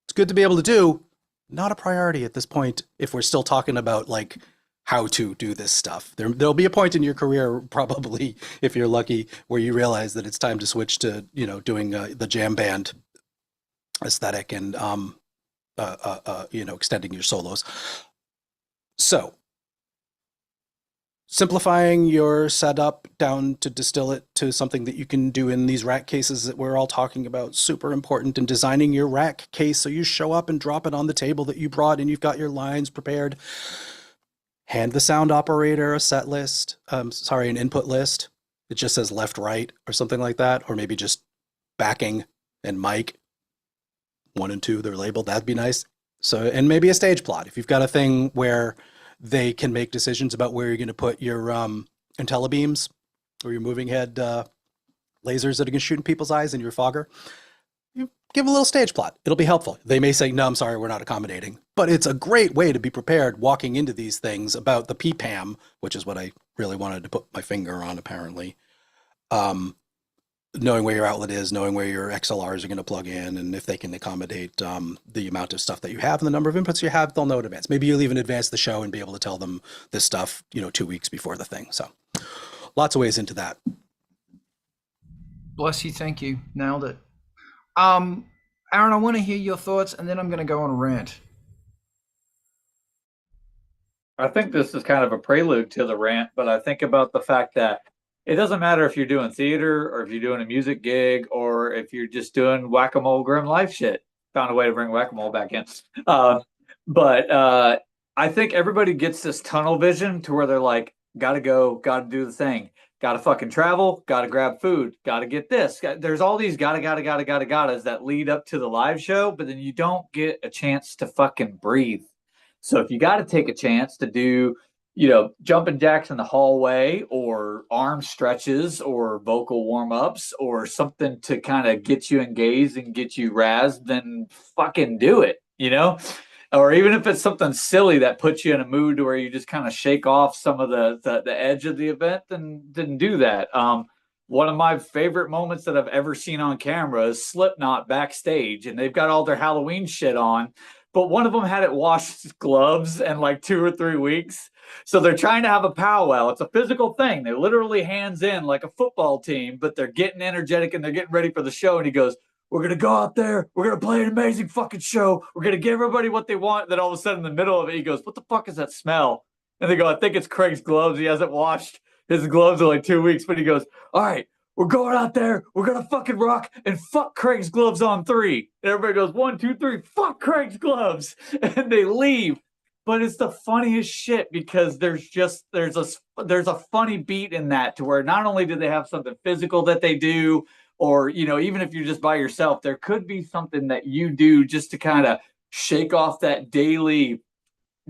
It's good to be able to do. Not a priority at this point if we're still talking about like how to do this stuff. There'll be a point in your career, probably, if you're lucky, where you realize that it's time to switch to, doing the jam band aesthetic and, extending your solos. So, simplifying your setup down to distill it to something that you can do in these rack cases that we're all talking about, super important. And designing your rack case so you show up and drop it on the table that you brought and you've got your lines prepared. Hand the sound operator a set list, an input list. It just says left, right, or something like that. Or maybe just backing and mic 1 and 2, they're labeled. That'd be nice. So, and maybe a stage plot. If you've got a thing where they can make decisions about where you're going to put your IntelliBeams or your moving head lasers that are going to shoot in people's eyes and your fogger. You give a little stage plot. It'll be helpful. They may say, no, I'm sorry, we're not accommodating. But it's a great way to be prepared walking into these things about the P-PAM, which is what I really wanted to put my finger on, apparently. Knowing where your outlet is, knowing where your XLRs are going to plug in, and if they can accommodate the amount of stuff that you have and the number of inputs you have, they'll know in advance. Maybe you'll even advance the show and be able to tell them this stuff, 2 weeks before the thing. So lots of ways into that. Bless you. Thank you. Nailed it. Aaron, I want to hear your thoughts, and then I'm going to go on a rant. I think this is kind of a prelude to the rant, but I think about the fact that it doesn't matter if you're doing theater or if you're doing a music gig or if you're just doing whack-a-mole grim life shit. Found a way to bring whack-a-mole back in. But I think everybody gets this tunnel vision to where they're like, gotta go, gotta do the thing, gotta fucking travel, gotta grab food, gotta get this. There's all these gotta that lead up to the live show, but then you don't get a chance to fucking breathe. So if you got to take a chance to do jumping jacks in the hallway or arm stretches or vocal warm-ups or something to kind of get you engaged and get you razzed, then fucking do it, or even if it's something silly that puts you in a mood where you just kind of shake off some of the edge of the event, then do that. One of my favorite moments that I've ever seen on camera is Slipknot backstage, and they've got all their Halloween shit on, but one of them hadn't washed his gloves in like 2 or 3 weeks. So they're trying to have a powwow. It's a physical thing. They're literally hands in like a football team, but they're getting energetic and they're getting ready for the show. And he goes, "We're going to go out there. We're going to play an amazing fucking show. We're going to give everybody what they want." Then all of a sudden in the middle of it, he goes, "What the fuck is that smell?" And they go, "I think it's Craig's gloves. He hasn't washed his gloves in like 2 weeks." But he goes, "All right, we're going out there. We're going to fucking rock and fuck Craig's gloves on 3. And everybody goes, 1, 2, 3, fuck Craig's gloves. And they leave. But it's the funniest shit because there's a funny beat in that to where not only do they have something physical that they do, or, even if you're just by yourself, there could be something that you do just to kind of shake off that daily,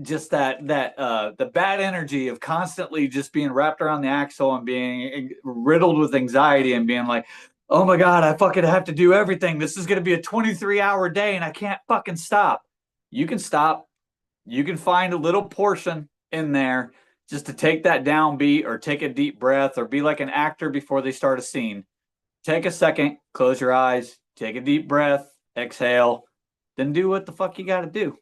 just the bad energy of constantly just being wrapped around the axle and being riddled with anxiety and being like, "Oh my God, I fucking have to do everything. This is going to be a 23-hour day and I can't fucking stop." You can stop. You can find a little portion in there just to take that downbeat or take a deep breath or be like an actor before they start a scene. Take a second, close your eyes, take a deep breath, exhale, then do what the fuck you got to do.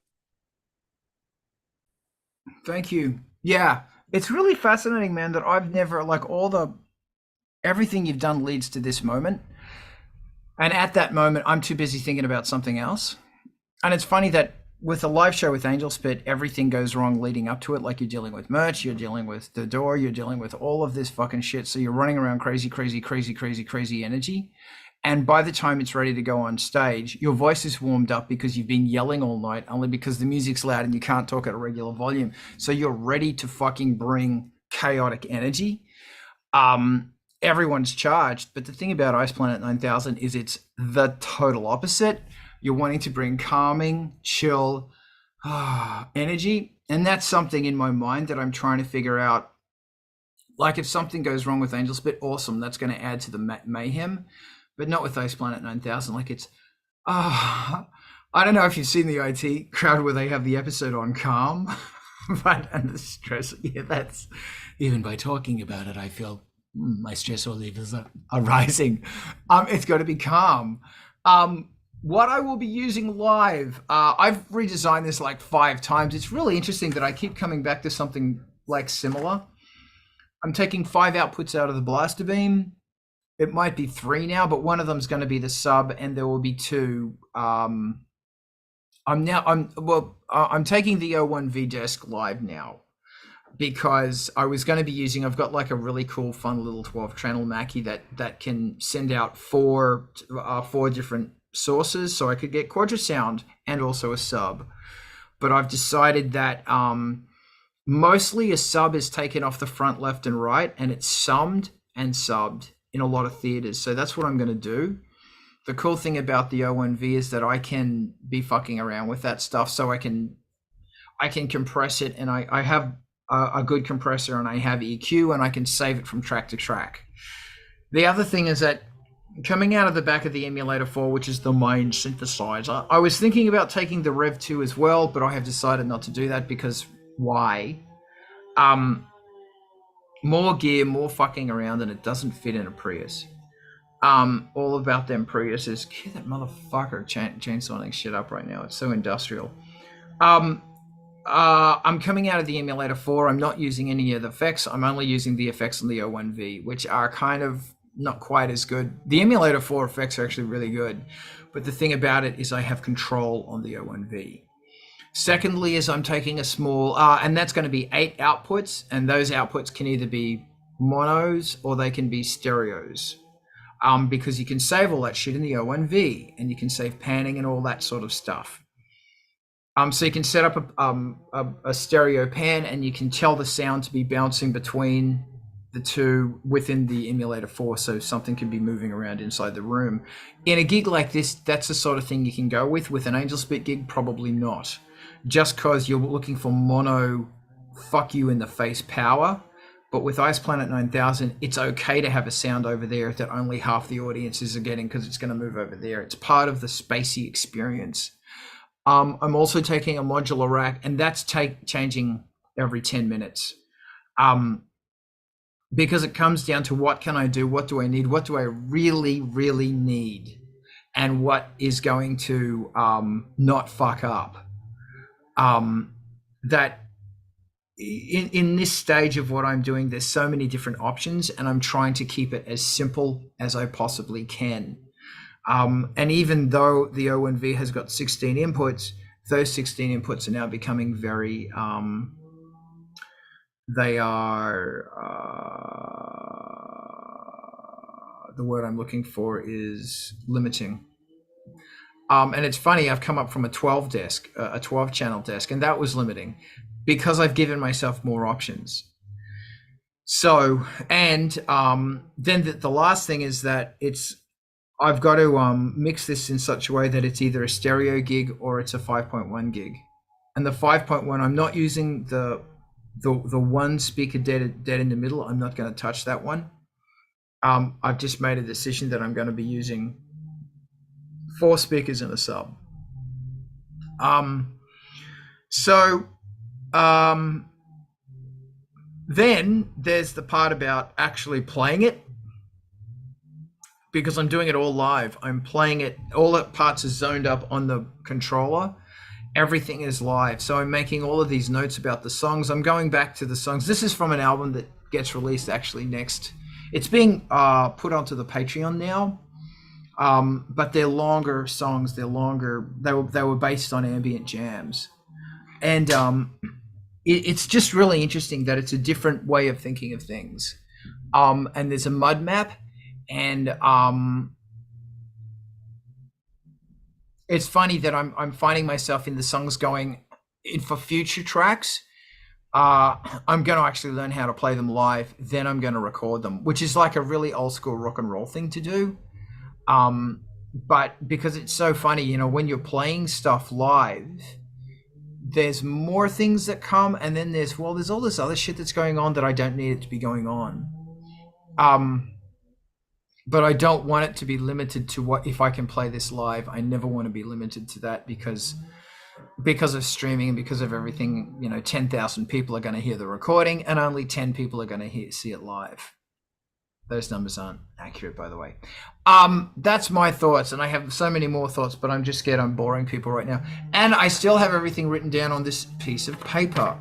Thank you. Yeah, it's really fascinating, man, that I've never, like, everything you've done leads to this moment. And at that moment, I'm too busy thinking about something else. And it's funny that with a live show with Angelspit, everything goes wrong leading up to it. Like, you're dealing with merch, you're dealing with the door, you're dealing with all of this fucking shit. So you're running around crazy energy. And by the time it's ready to go on stage, your voice is warmed up because you've been yelling all night, only because the music's loud and you can't talk at a regular volume. So you're ready to fucking bring chaotic energy. Everyone's charged. But the thing about Ice Planet 9000 is it's the total opposite. You're wanting to bring calming, chill energy. And that's something in my mind that I'm trying to figure out. Like, if something goes wrong with Angelspit, awesome. That's going to add to the mayhem. But not with Ice Planet 9000. Like, it's, I don't know if you've seen the IT crowd where they have the episode on calm, but and the stress. Yeah, that's, even by talking about it, I feel my stress levels are rising. It's got to be calm. What I will be using live, I've redesigned this like 5 times. It's really interesting that I keep coming back to something like similar. I'm taking 5 outputs out of the blaster beam. It might be 3 now, but one of them's going to be the sub, and there will be 2. I'm taking the O1V desk live now because I was going to be using. I've got like a really cool, fun little 12-channel Mackie that can send out 4 different sources, so I could get quadrasound and also a sub. But I've decided that mostly a sub is taken off the front, left, and right, and it's summed and subbed in a lot of theaters. So that's what I'm going to do. The cool thing about the O1V is that I can be fucking around with that stuff. So I can compress it, and I have a good compressor, and I have EQ, and I can save it from track to track. The other thing is that coming out of the back of the Emulator 4, which is the main synthesizer, I was thinking about taking the Rev 2 as well, but I have decided not to do that because why? More gear, more fucking around, and it doesn't fit in a Prius. All about them Priuses. Get that motherfucker chainsawing shit up right now. It's so industrial. I'm coming out of the Emulator 4. I'm not using any of the effects. I'm only using the effects on the O1V, which are kind of not quite as good. The Emulator 4 effects are actually really good, but the thing about it is I have control on the O1V. Secondly is I'm taking a small, and that's going to be 8 outputs, and those outputs can either be monos or they can be stereos, because you can save all that shit in the O1V, and you can save panning and all that sort of stuff. So you can set up a stereo pan, and you can tell the sound to be bouncing between the 2 within the Emulator 4, so something can be moving around inside the room. In a gig like this, that's the sort of thing you can go with. With an Angelspit gig, probably not. Just because you're looking for mono fuck you in the face power. But with Ice Planet 9000, it's okay to have a sound over there that only half the audiences are getting because it's going to move over there. It's part of the spacey experience. I'm also taking a modular rack, and that's changing every 10 minutes. Because it comes down to what can I do? What do I need? What do I really, really need? And what is going to not fuck up? That in this stage of what I'm doing, there's so many different options, and I'm trying to keep it as simple as I possibly can. And even though the O&V has got 16 inputs, those 16 inputs are now becoming very, they are, the word I'm looking for is limiting. And it's funny, I've come up from a 12 desk, a 12 channel desk, and that was limiting because I've given myself more options. So, and then the last thing is that I've got to mix this in such a way that it's either a stereo gig or it's a 5.1 gig. And the 5.1, I'm not using the one speaker dead in the middle. I'm not going to touch that one. I've just made a decision that I'm going to be using 4 speakers in a sub. Then there's the part about actually playing it, because I'm doing it all live. I'm playing it, all the parts are zoned up on the controller. Everything is live. So I'm making all of these notes about the songs. I'm going back to the songs. This is from an album that gets released actually next. It's being put onto the Patreon now. But they're longer songs. They're longer. They were based on ambient jams. And it's just really interesting that it's a different way of thinking of things. And there's a mud map, and it's funny that I'm finding myself in the songs going for future tracks. I'm going to actually learn how to play them live. Then I'm going to record them, which is like a really old school rock and roll thing to do. But because it's so funny, you know, when you're playing stuff live, there's more things that come, and then there's all this other shit that's going on that I don't need it to be going on. But I don't want it to be limited to what, if I can play this live, I never want to be limited to that because of streaming and because of everything, you know, 10,000 people are going to hear the recording and only 10 people are going to see it live. Those numbers aren't accurate, by the way. That's my thoughts, and I have so many more thoughts, but I'm just scared I'm boring people right now. And I still have everything written down on this piece of paper,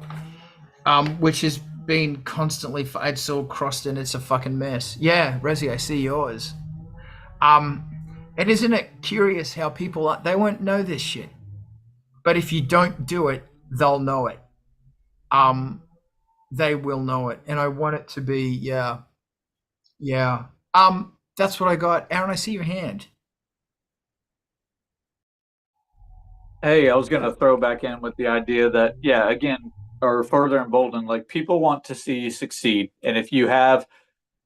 which has been constantly, it's all crossed and it's a fucking mess. Yeah, Raziel, I see yours. And isn't it curious how people they won't know this shit, but if you don't do it, they'll know it. They will know it, and I want it to be, yeah. That's what I got. Aaron, I see your hand. Hey, I was going to throw back in with the idea that, yeah, again, or further emboldened, like people want to see you succeed. And if you have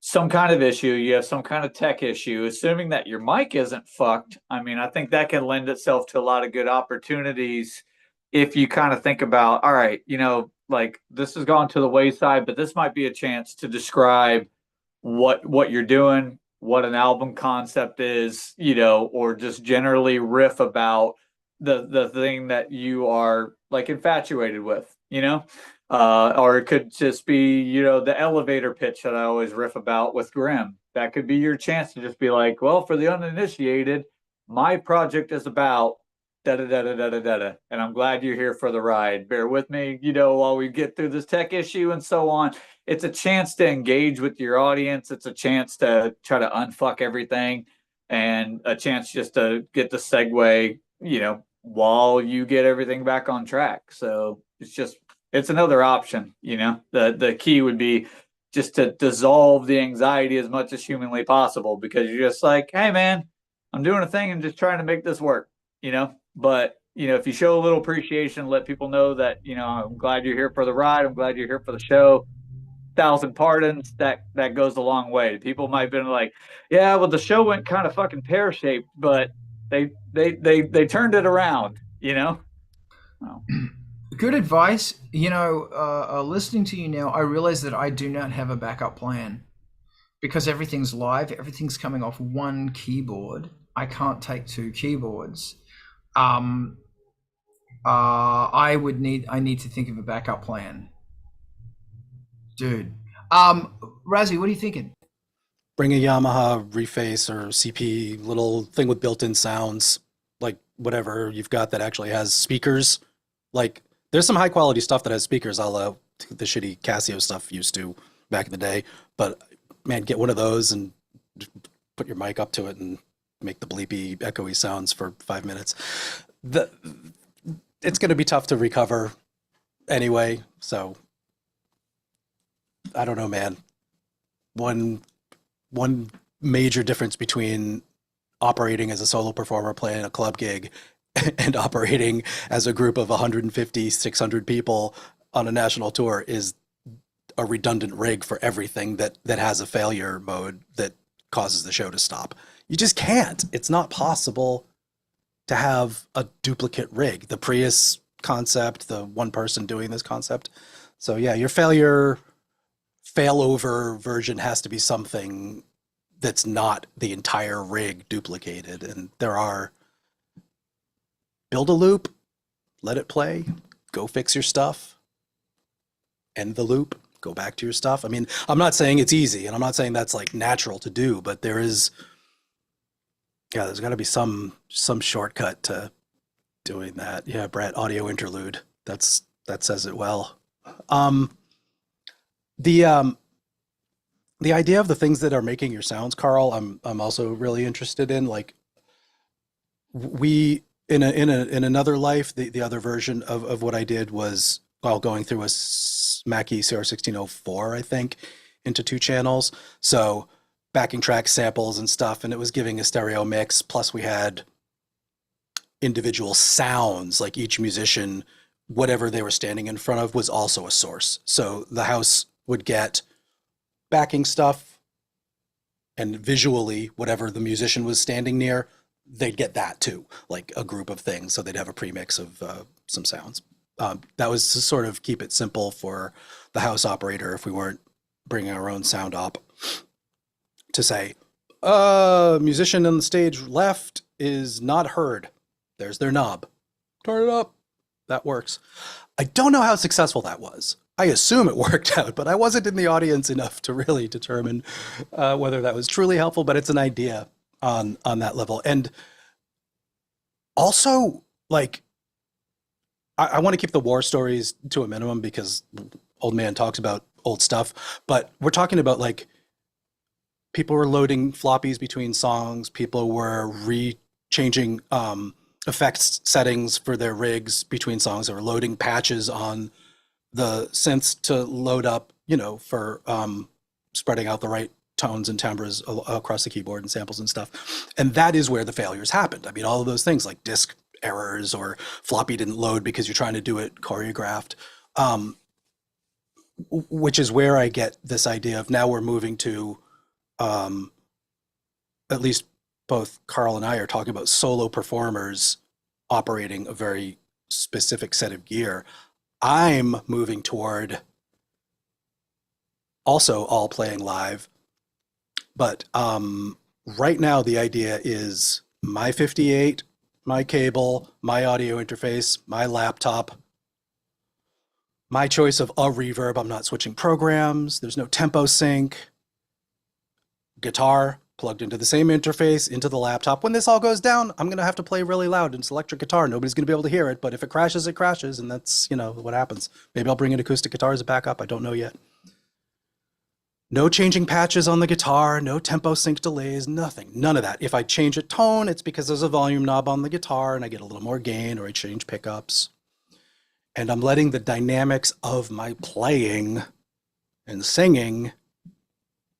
some kind of issue, you have some kind of tech issue, assuming that your mic isn't fucked, I mean, I think that can lend itself to a lot of good opportunities if you kind of think about, all right, you know, like this has gone to the wayside, but this might be a chance to describe what you're doing, what an album concept is, you know, or just generally riff about the thing that you are like infatuated with, you know, or it could just be, you know, the elevator pitch that I always riff about with Grimm. That could be your chance to just be like, well, for the uninitiated, my project is about da da da da da da da, and I'm glad you're here for the ride. Bear with me, you know, while we get through this tech issue and so on. It's a chance to engage with your audience. It's a chance to try to unfuck everything, and a chance just to get the segue, you know, while you get everything back on track. So it's another option, you know. The key would be just to dissolve the anxiety as much as humanly possible, because you're just like, hey man, I'm doing a thing and just trying to make this work, you know. But you know, if you show a little appreciation, let people know that, you know, I'm glad you're here for the ride, I'm glad you're here for the show. 1,000 pardons, that goes a long way. People might have been like, yeah, well, the show went kind of fucking pear-shaped, but they turned it around, you know. Oh. Good advice. You know, listening to you now, I realize that I do not have a backup plan because everything's live. Everything's coming off one keyboard. I can't take two keyboards. I need to think of a backup plan, dude. Razi, what are you thinking? Bring a Yamaha Reface or CP little thing with built-in sounds, like whatever you've got that actually has speakers. Like there's some high quality stuff that has speakers, a la the shitty Casio stuff used to back in the day. But man, get one of those and put your mic up to it and make the bleepy, echoey sounds for 5 minutes. It's going to be tough to recover anyway. So I don't know, man. One major difference between operating as a solo performer playing a club gig and operating as a group of 150, 600 people on a national tour is a redundant rig for everything that has a failure mode that causes the show to stop. You just can't. It's not possible to have a duplicate rig. The Prius concept, the one person doing this concept. So yeah, your failover version has to be something that's not the entire rig duplicated. And there are, build a loop, let it play, go fix your stuff, end the loop, go back to your stuff. I mean, I'm not saying it's easy and I'm not saying that's like natural to do, but there's got to be some shortcut to doing that. Yeah, Brett, audio interlude. That says it well. The idea of the things that are making your sounds, Carl, I'm also really interested in. Like we in another life, the other version of what I did was while going through a Mackie CR1604, I think, into 2 channels. So backing track samples and stuff, and it was giving a stereo mix. Plus we had individual sounds, like each musician, whatever they were standing in front of was also a source. So the house would get backing stuff, and visually, whatever the musician was standing near, they'd get that too, like a group of things. So they'd have a premix of some sounds. That was to sort of keep it simple for the house operator if we weren't bringing our own sound op, to say, musician on the stage left is not heard. There's their knob. Turn it up. That works. I don't know how successful that was. I assume it worked out, but I wasn't in the audience enough to really determine whether that was truly helpful, but it's an idea on that level. And also, like, I want to keep the war stories to a minimum because old man talks about old stuff, but we're talking about like people were loading floppies between songs, people were changing effects settings for their rigs between songs, they were loading patches on the synths to load up, for spreading out the right tones and timbres across the keyboard and samples and stuff. And that is where the failures happened. I mean, all of those things like disk errors or floppy didn't load because you're trying to do it choreographed, which is where I get this idea of now we're moving to, at least both Carl and I are talking about solo performers operating a very specific set of gear. I'm moving toward also all playing live, but right now the idea is my 58, my cable, my audio interface, my laptop, my choice of a reverb. I'm not switching programs. There's no tempo sync. Guitar plugged into the same interface, into the laptop. When this all goes down, I'm going to have to play really loud. It's electric guitar. Nobody's going to be able to hear it, but if it crashes, it crashes, and that's, what happens. Maybe I'll bring an acoustic guitar as a backup. I don't know yet. No changing patches on the guitar, no tempo sync delays, nothing, none of that. If I change a tone, it's because there's a volume knob on the guitar and I get a little more gain, or I change pickups. And I'm letting the dynamics of my playing and singing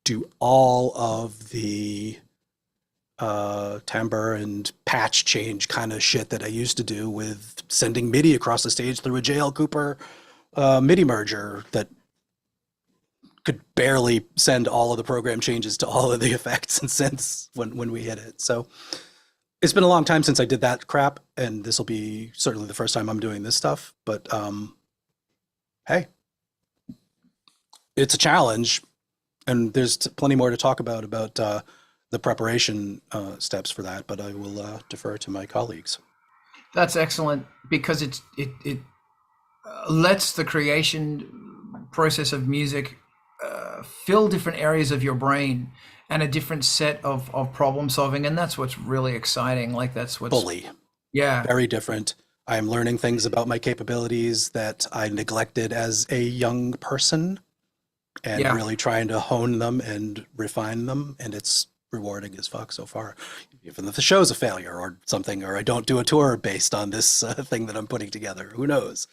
do all of the timbre and patch change kind of shit that I used to do with sending MIDI across the stage through a JL Cooper MIDI merger that could barely send all of the program changes to all of the effects and synths when we hit it. So It's been a long time since I did that crap, and this will be certainly the first time I'm doing this stuff. But hey, it's a challenge, and there's plenty more to talk about the preparation steps for that. But I will defer to my colleagues. That's excellent because it lets the creation process of music fill different areas of your brain and a different set of problem solving, and that's what's really exciting. Like that's what's Fully, yeah, very different. I am learning things about my capabilities that I neglected as a young person, and Yeah. really trying to hone them and refine them, and it's rewarding as fuck so far. Even if the show's a failure or something, or I don't do a tour based on this thing that I'm putting together, who knows?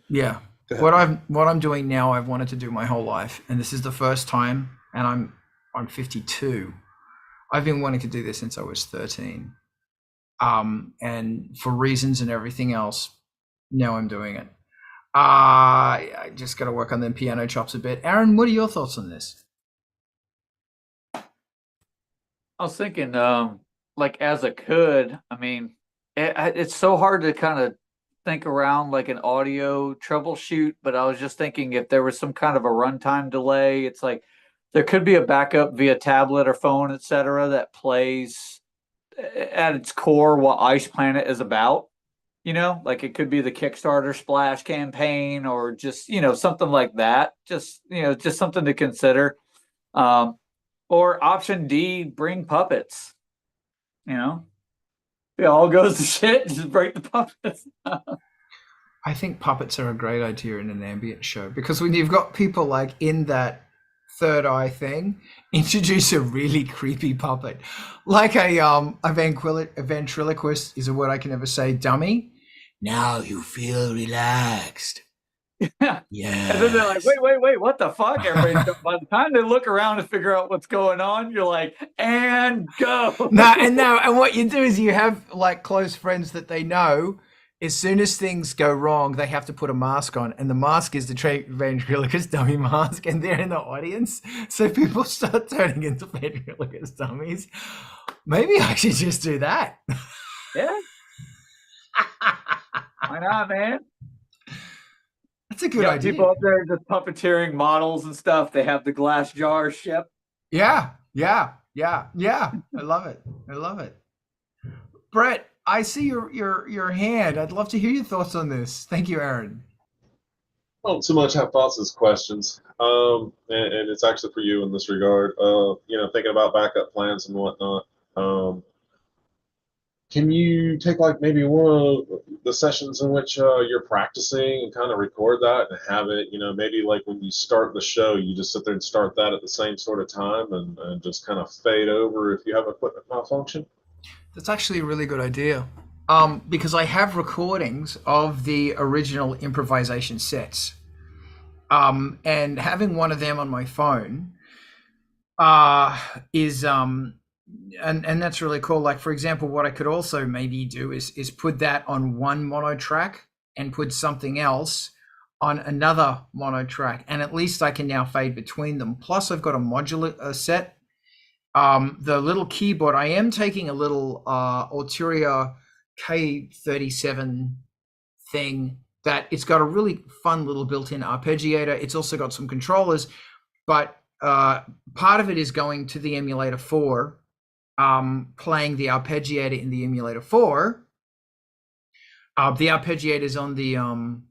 Yeah. Go ahead. What I'm doing now, I've wanted to do my whole life, and this is the first time. And I'm 52. I've been wanting to do this since I was 13. And for reasons and everything else, now I'm doing it. I just got to work on them piano chops a bit. Aaron, what are your thoughts on this? I was thinking, like as a could, I mean, it's so hard to kind of think around like an audio troubleshoot, but I was just thinking if there was some kind of a runtime delay, it's like there could be a backup via tablet or phone, etc., that plays at its core what Ice Planet is about. You know, like it could be the Kickstarter splash campaign or just, something like that. Just, just something to consider. Or option D, bring puppets. It all goes to shit, just break the puppets. I think puppets are a great idea in an ambient show because when you've got people like in that third eye thing, introduce a really creepy puppet, like a ventriloquist is a word I can never say. Dummy. Now you feel relaxed. Yeah. Yeah. And then they're like, wait, what the fuck? Everybody, by the time they look around and figure out what's going on, you're like, and go. And what you do is you have like close friends that they know. As soon as things go wrong, they have to put a mask on, and the mask is the ventriloquist dummy mask, and they're in the audience. So people start turning into ventriloquist dummies. Maybe I should just do that. Yeah. Why not, man? That's a good idea. People up there just puppeteering models and stuff. They have the glass jar ship. Yeah. I love it. Brett, I see your hand. I'd love to hear your thoughts on this. Thank you, Aaron. I don't too much have thoughts as questions. And it's actually for you in this regard. Thinking about backup plans and whatnot. Can you take like maybe one of the sessions in which you're practicing and kind of record that and have it, maybe like when you start the show, you just sit there and start that at the same sort of time and just kind of fade over if you have equipment malfunction? That's actually a really good idea. Because I have recordings of the original improvisation sets. And having one of them on my phone is and that's really cool. Like for example, what I could also maybe do is put that on one mono track and put something else on another mono track, and at least I can now fade between them. Plus I've got a modular set. The little keyboard, I am taking a little Arturia K37 thing that it's got a really fun little built-in arpeggiator. It's also got some controllers, but part of it is going to the emulator 4, playing the arpeggiator in the emulator 4. The arpeggiator is on the on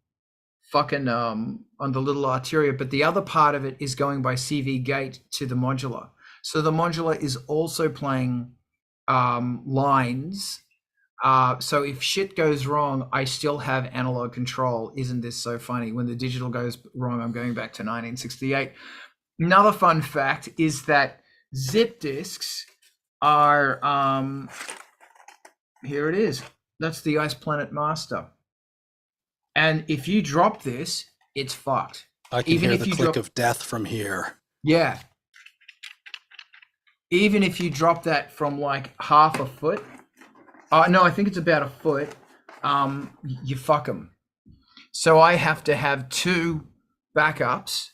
the little Arturia, but the other part of it is going by CV gate to the modular. So the modular is also playing lines. So if shit goes wrong, I still have analog control. Isn't this so funny? When the digital goes wrong, I'm going back to 1968. Another fun fact is that zip disks are, here it is. That's the Ice Planet Master. And if you drop this, it's fucked. I can hear the click of death from here. Yeah. Even if you drop that from like half a foot, no, I think it's about a foot, you fuck them. So I have to have 2 backups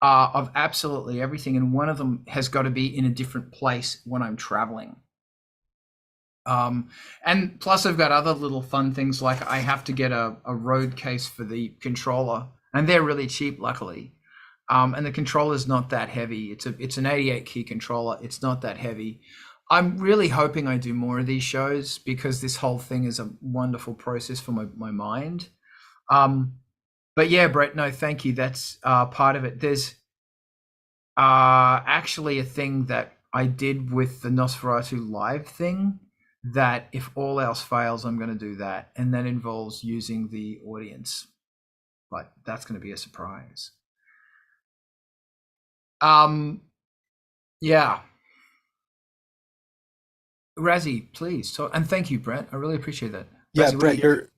of absolutely everything, and one of them has got to be in a different place when I'm traveling. And plus I've got other little fun things, like I have to get a road case for the controller, and they're really cheap, luckily. And the controller's not that heavy. It's an 88 key controller. It's not that heavy. I'm really hoping I do more of these shows, because this whole thing is a wonderful process for my mind. But yeah, Brett, no, thank you. That's part of it. There's actually a thing that I did with the Nosferatu live thing, that if all else fails, I'm going to do that. And that involves using the audience, but that's going to be a surprise. Yeah. Razzie, please talk. And thank you, Brett. I really appreciate that. Yeah, Razzie, Brett, you're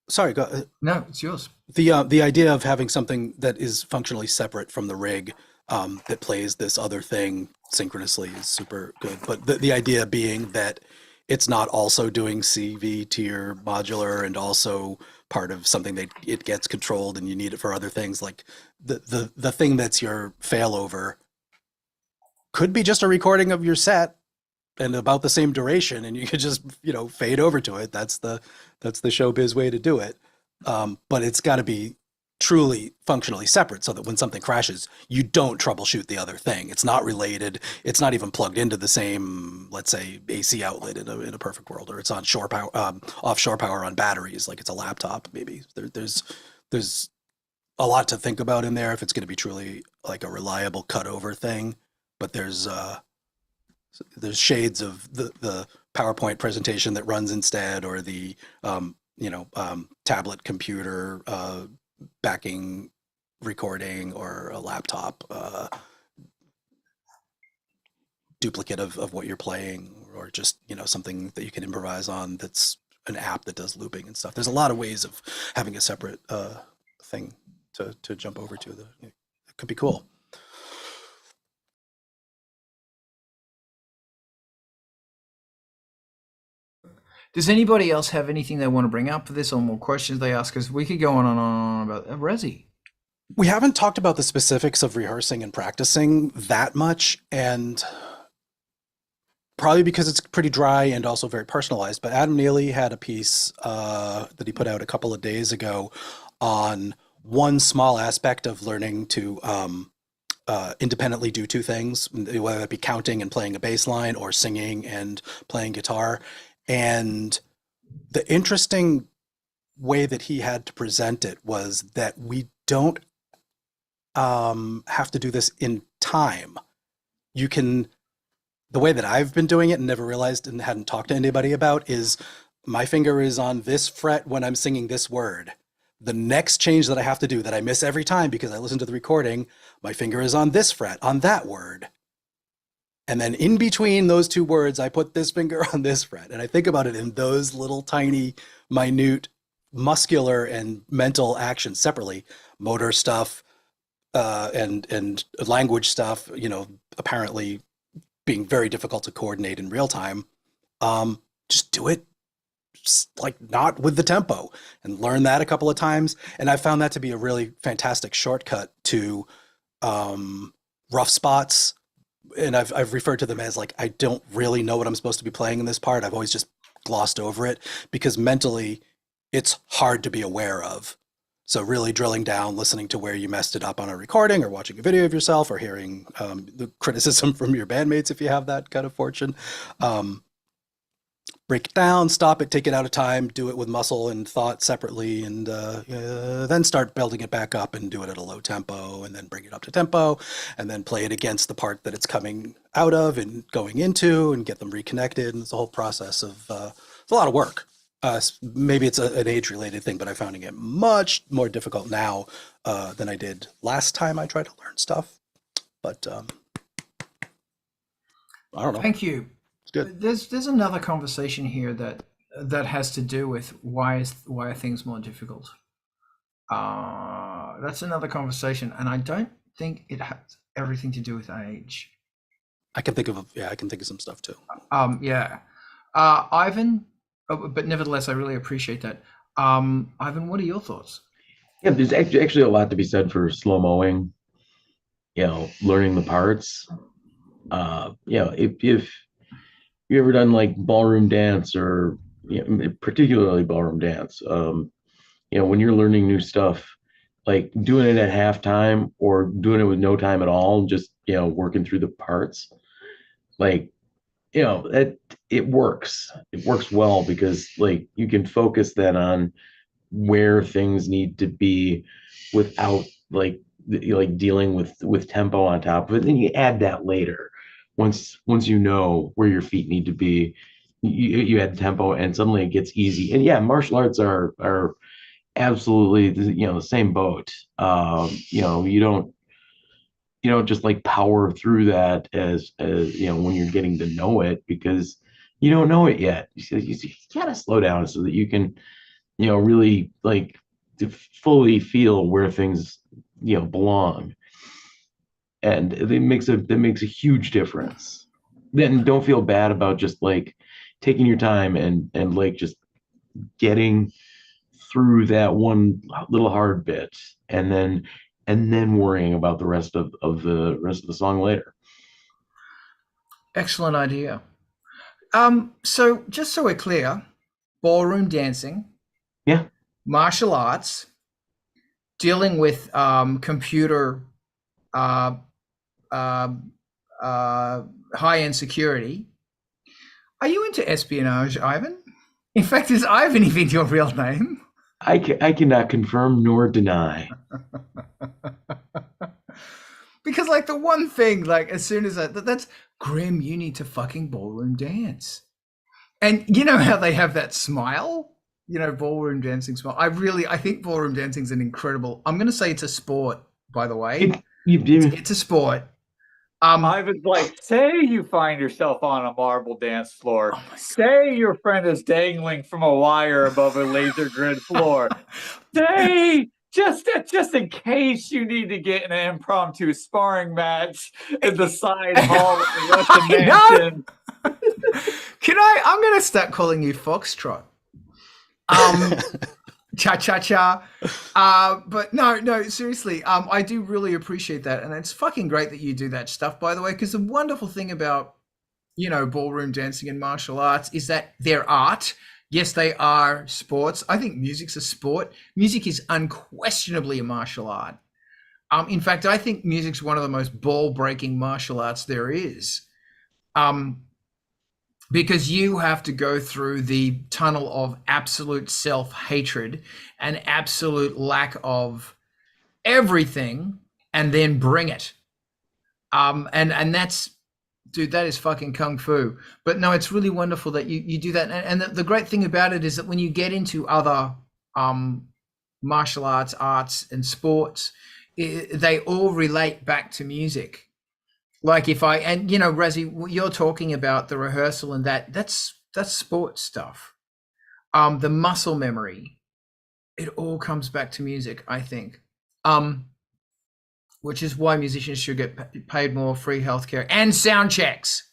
sorry. No, it's yours. The idea of having something that is functionally separate from the rig that plays this other thing synchronously is super good. But the idea being that it's not also doing CV to your modular and also part of something that it gets controlled and you need it for other things. Like the thing that's your failover could be just a recording of your set and about the same duration, and you could just, fade over to it. That's the showbiz way to do it. But it's got to be truly functionally separate, so that when something crashes, you don't troubleshoot the other thing. It's not related. It's not even plugged into the same, let's say, AC outlet in a perfect world, or it's on shore power, offshore power on batteries, like it's a laptop. Maybe there's a lot to think about in there if it's going to be truly like a reliable cutover thing. But there's shades of the PowerPoint presentation that runs instead, or the tablet computer backing recording, or a laptop duplicate of what you're playing, or just something that you can improvise on that's an app that does looping and stuff. There's a lot of ways of having a separate thing to jump over to. It could be cool. Does anybody else have anything they want to bring up for this, or more questions they ask? Because we could go on and on about Resi. We haven't talked about the specifics of rehearsing and practicing that much, and probably because it's pretty dry and also very personalized. But Adam Neely had a piece that he put out a couple of days ago on one small aspect of learning to independently do two things, whether it be counting and playing a bass line, or singing and playing guitar. And the interesting way that he had to present it was that we don't have to do this in time. You can, the way that I've been doing it and never realized and hadn't talked to anybody about, is my finger is on this fret when I'm singing this word. The next change that I have to do, that I miss every time because I listen to the recording, my finger is on this fret on that word. And then in between those two words, I put this finger on this fret. And I think about it in those little tiny, minute, muscular and mental actions separately. Motor stuff and language stuff, apparently being very difficult to coordinate in real time. Just do it like not with the tempo, and learn that a couple of times. And I found that to be a really fantastic shortcut to rough spots. And I've referred to them as, like, I don't really know what I'm supposed to be playing in this part. I've always just glossed over it because mentally it's hard to be aware of. So really drilling down, listening to where you messed it up on a recording, or watching a video of yourself, or hearing the criticism from your bandmates if you have that kind of fortune. Break it down, stop it, take it out of time, do it with muscle and thought separately, and then start building it back up and do it at a low tempo, and then bring it up to tempo, and then play it against the part that it's coming out of and going into, and get them reconnected. And it's a whole process of, it's a lot of work. Maybe it's an age-related thing, but I'm finding it much more difficult now than I did last time I tried to learn stuff. But I don't know. Thank you. Good. There's another conversation here that has to do with why are things more difficult. That's another conversation, and I don't think it has everything to do with age. I can think of some stuff too. Yeah, Ivan, but nevertheless, I really appreciate that. Ivan, what are your thoughts? Yeah, there's actually a lot to be said for slow-moing. Learning the parts. If you ever done like ballroom dance or particularly ballroom dance? When you're learning new stuff, like doing it at halftime or doing it with no time at all, just working through the parts, like that it works. It works well because like you can focus that on where things need to be without like dealing with tempo on top of it. Then you add that later. Once you know where your feet need to be, you add tempo and suddenly it gets easy. And yeah, martial arts are absolutely the same boat. You don't just like power through that as when you're getting to know it, because you don't know it yet. You gotta slow down so that you can really like to fully feel where things belong, and that makes a huge difference. Then don't feel bad about just like taking your time and like just getting through that one little hard bit, and then worrying about the rest of the song later. Excellent idea. So just so we're clear, ballroom dancing, Yeah. martial arts, dealing with computer uh, high-end security. Are you into espionage, Ivan? In fact, is Ivan even your real name? I cannot confirm nor deny. Because like the one thing, like as soon as that's Grim, you need to fucking ballroom dance. And you know how they have that smile? Ballroom dancing smile. I think ballroom dancing is an incredible, I'm going to say it's a sport, by the way. It's a sport. Ivan's like, say you find yourself on a marble dance floor. Say your friend is dangling from a wire above a laser grid floor. Say, just in case you need to get in an impromptu sparring match in the side hall of the Russian mansion. I'm going to start calling you Foxtrot. Cha-cha-cha. But no, seriously, I do really appreciate that. And it's fucking great that you do that stuff, by the way, because the wonderful thing about, ballroom dancing and martial arts is that they're art. Yes, they are sports. I think music's a sport. Music is unquestionably a martial art. In fact, I think music's one of the most ball-breaking martial arts there is. Because you have to go through the tunnel of absolute self-hatred and absolute lack of everything, and then bring it. And that's, dude, that is fucking kung fu. But no, it's really wonderful that you do that. And the great thing about it is that when you get into other martial arts and sports, they all relate back to music. Like Razi, you're talking about the rehearsal and that's sports stuff. The muscle memory, it all comes back to music, I think. Which is why musicians should get paid more, free healthcare and sound checks.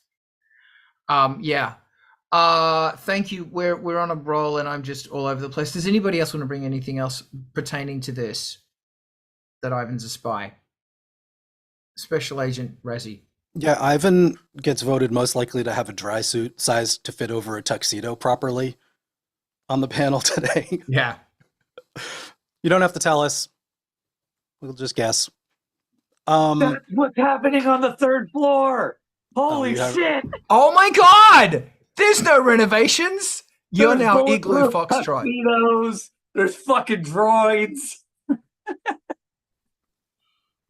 Yeah. Thank you. We're on a roll and I'm just all over the place. Does anybody else want to bring anything else pertaining to this? That Ivan's a spy. Special Agent Razi. Yeah, Ivan gets voted most likely to have a dry suit sized to fit over a tuxedo properly on the panel today. Yeah. You don't have to tell us. We'll just guess. That's what's happening on the third floor. Holy shit. Oh my God. There's no renovations. You're There's now Igloo Foxtrot. Tuxedos. There's fucking droids.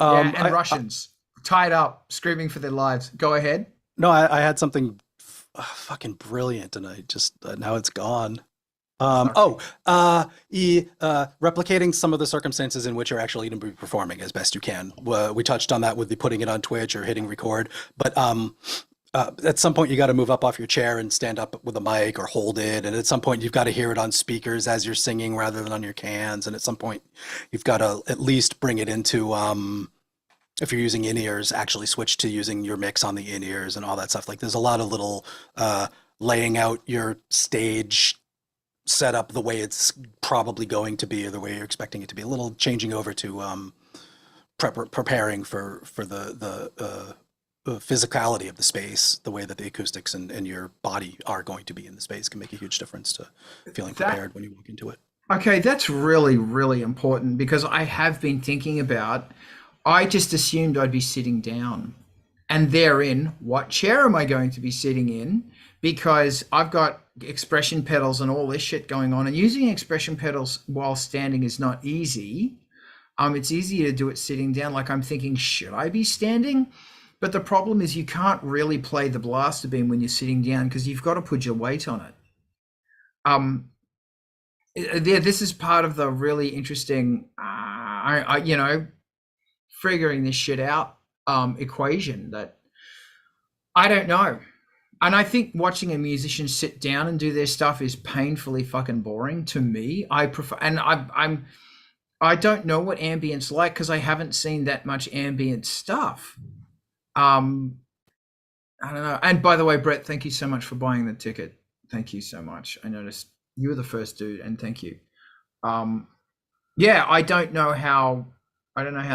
And Russians tied up, screaming for their lives. Go ahead. No, I had something fucking brilliant, and I just now it's gone. Replicating some of the circumstances in which you're actually going to be performing as best you can. We touched on that with the putting it on Twitch or hitting record, but at some point you got to move up off your chair and stand up with a mic or hold it, and at some point you've got to hear it on speakers as you're singing rather than on your cans, and at some point you've got to at least bring it into if you're using in-ears, actually switch to using your mix on the in-ears and all that stuff. Like there's a lot of little laying out your stage setup the way it's probably going to be or the way you're expecting it to be, a little changing over to preparing for the physicality of the space, the way that the acoustics and your body are going to be in the space can make a huge difference to feeling prepared when you walk into it. Okay, that's really, really important because I have been thinking about, I just assumed I'd be sitting down. And therein, what chair am I going to be sitting in? Because I've got expression pedals and all this shit going on. And using expression pedals while standing is not easy. It's easier to do it sitting down. Like I'm thinking, should I be standing? But the problem is you can't really play the blaster beam when you're sitting down because you've got to put your weight on it. This is part of the really interesting, figuring this shit out equation that I don't know. And I think watching a musician sit down and do their stuff is painfully fucking boring to me. I prefer, and I don't know what ambient's like because I haven't seen that much ambient stuff. I don't know. And by the way, Brett, thank you so much for buying the ticket. Thank you so much. I noticed you were the first dude, and thank you. Yeah, I don't know how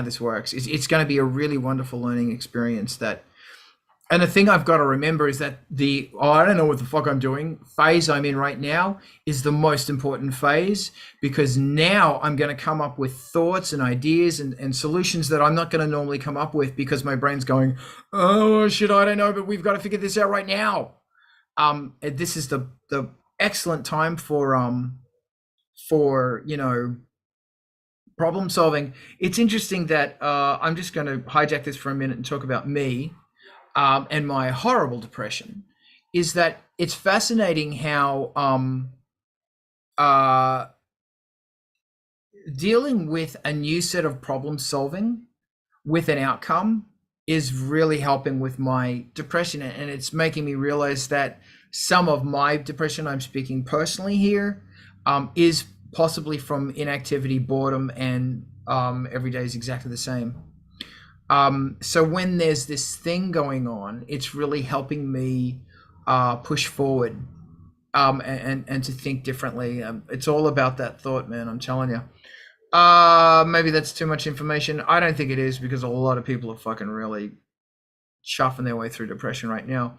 this works. It's going to be a really wonderful learning experience. And the thing I've got to remember is that I don't know what the fuck I'm doing phase I'm in right now is the most important phase, because now I'm going to come up with thoughts and ideas and solutions that I'm not going to normally come up with because my brain's going, oh shit, I don't know, but we've got to figure this out right now. This is the excellent time for problem solving. It's interesting that I'm just going to hijack this for a minute and talk about me. And my horrible depression is that it's fascinating how dealing with a new set of problem solving with an outcome is really helping with my depression. And it's making me realize that some of my depression, I'm speaking personally here, is possibly from inactivity, boredom, and every day is exactly the same. So when there's this thing going on, it's really helping me push forward and to think differently. It's all about that thought, man, I'm telling you. Maybe that's too much information. I don't think it is, because a lot of people are fucking really chuffing their way through depression right now.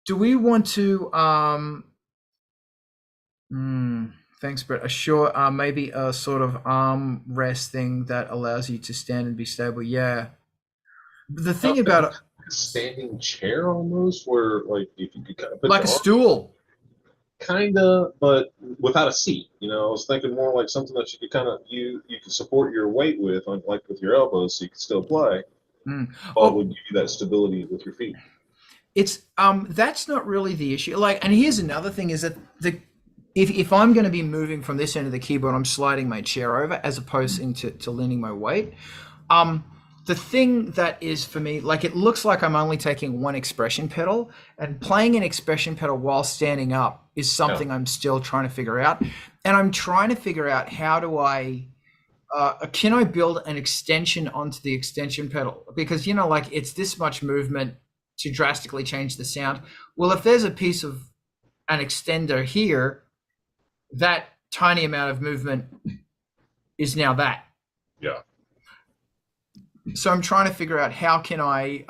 Do we want to thanks, Brett. Maybe a sort of arm rest thing that allows you to stand and be stable. Yeah. The thing about a standing chair almost, where like if you could kind of put like a stool, kinda, but without a seat. I was thinking more like something that you could kind of you could support your weight with, like with your elbows, so you could still play, but would give you that stability with your feet. It's that's not really the issue. Like, and here's another thing is that if I'm going to be moving from this end of the keyboard, I'm sliding my chair over as opposed to leaning my weight. The thing that is for me, like, it looks like I'm only taking one expression pedal, and playing an expression pedal while standing up is something I'm still trying to figure out. And I'm trying to figure out how do can I build an extension onto the extension pedal? Because, like, it's this much movement to drastically change the sound. Well, if there's a piece of an extender here, that tiny amount of movement is now that. Yeah. So I'm trying to figure out how can I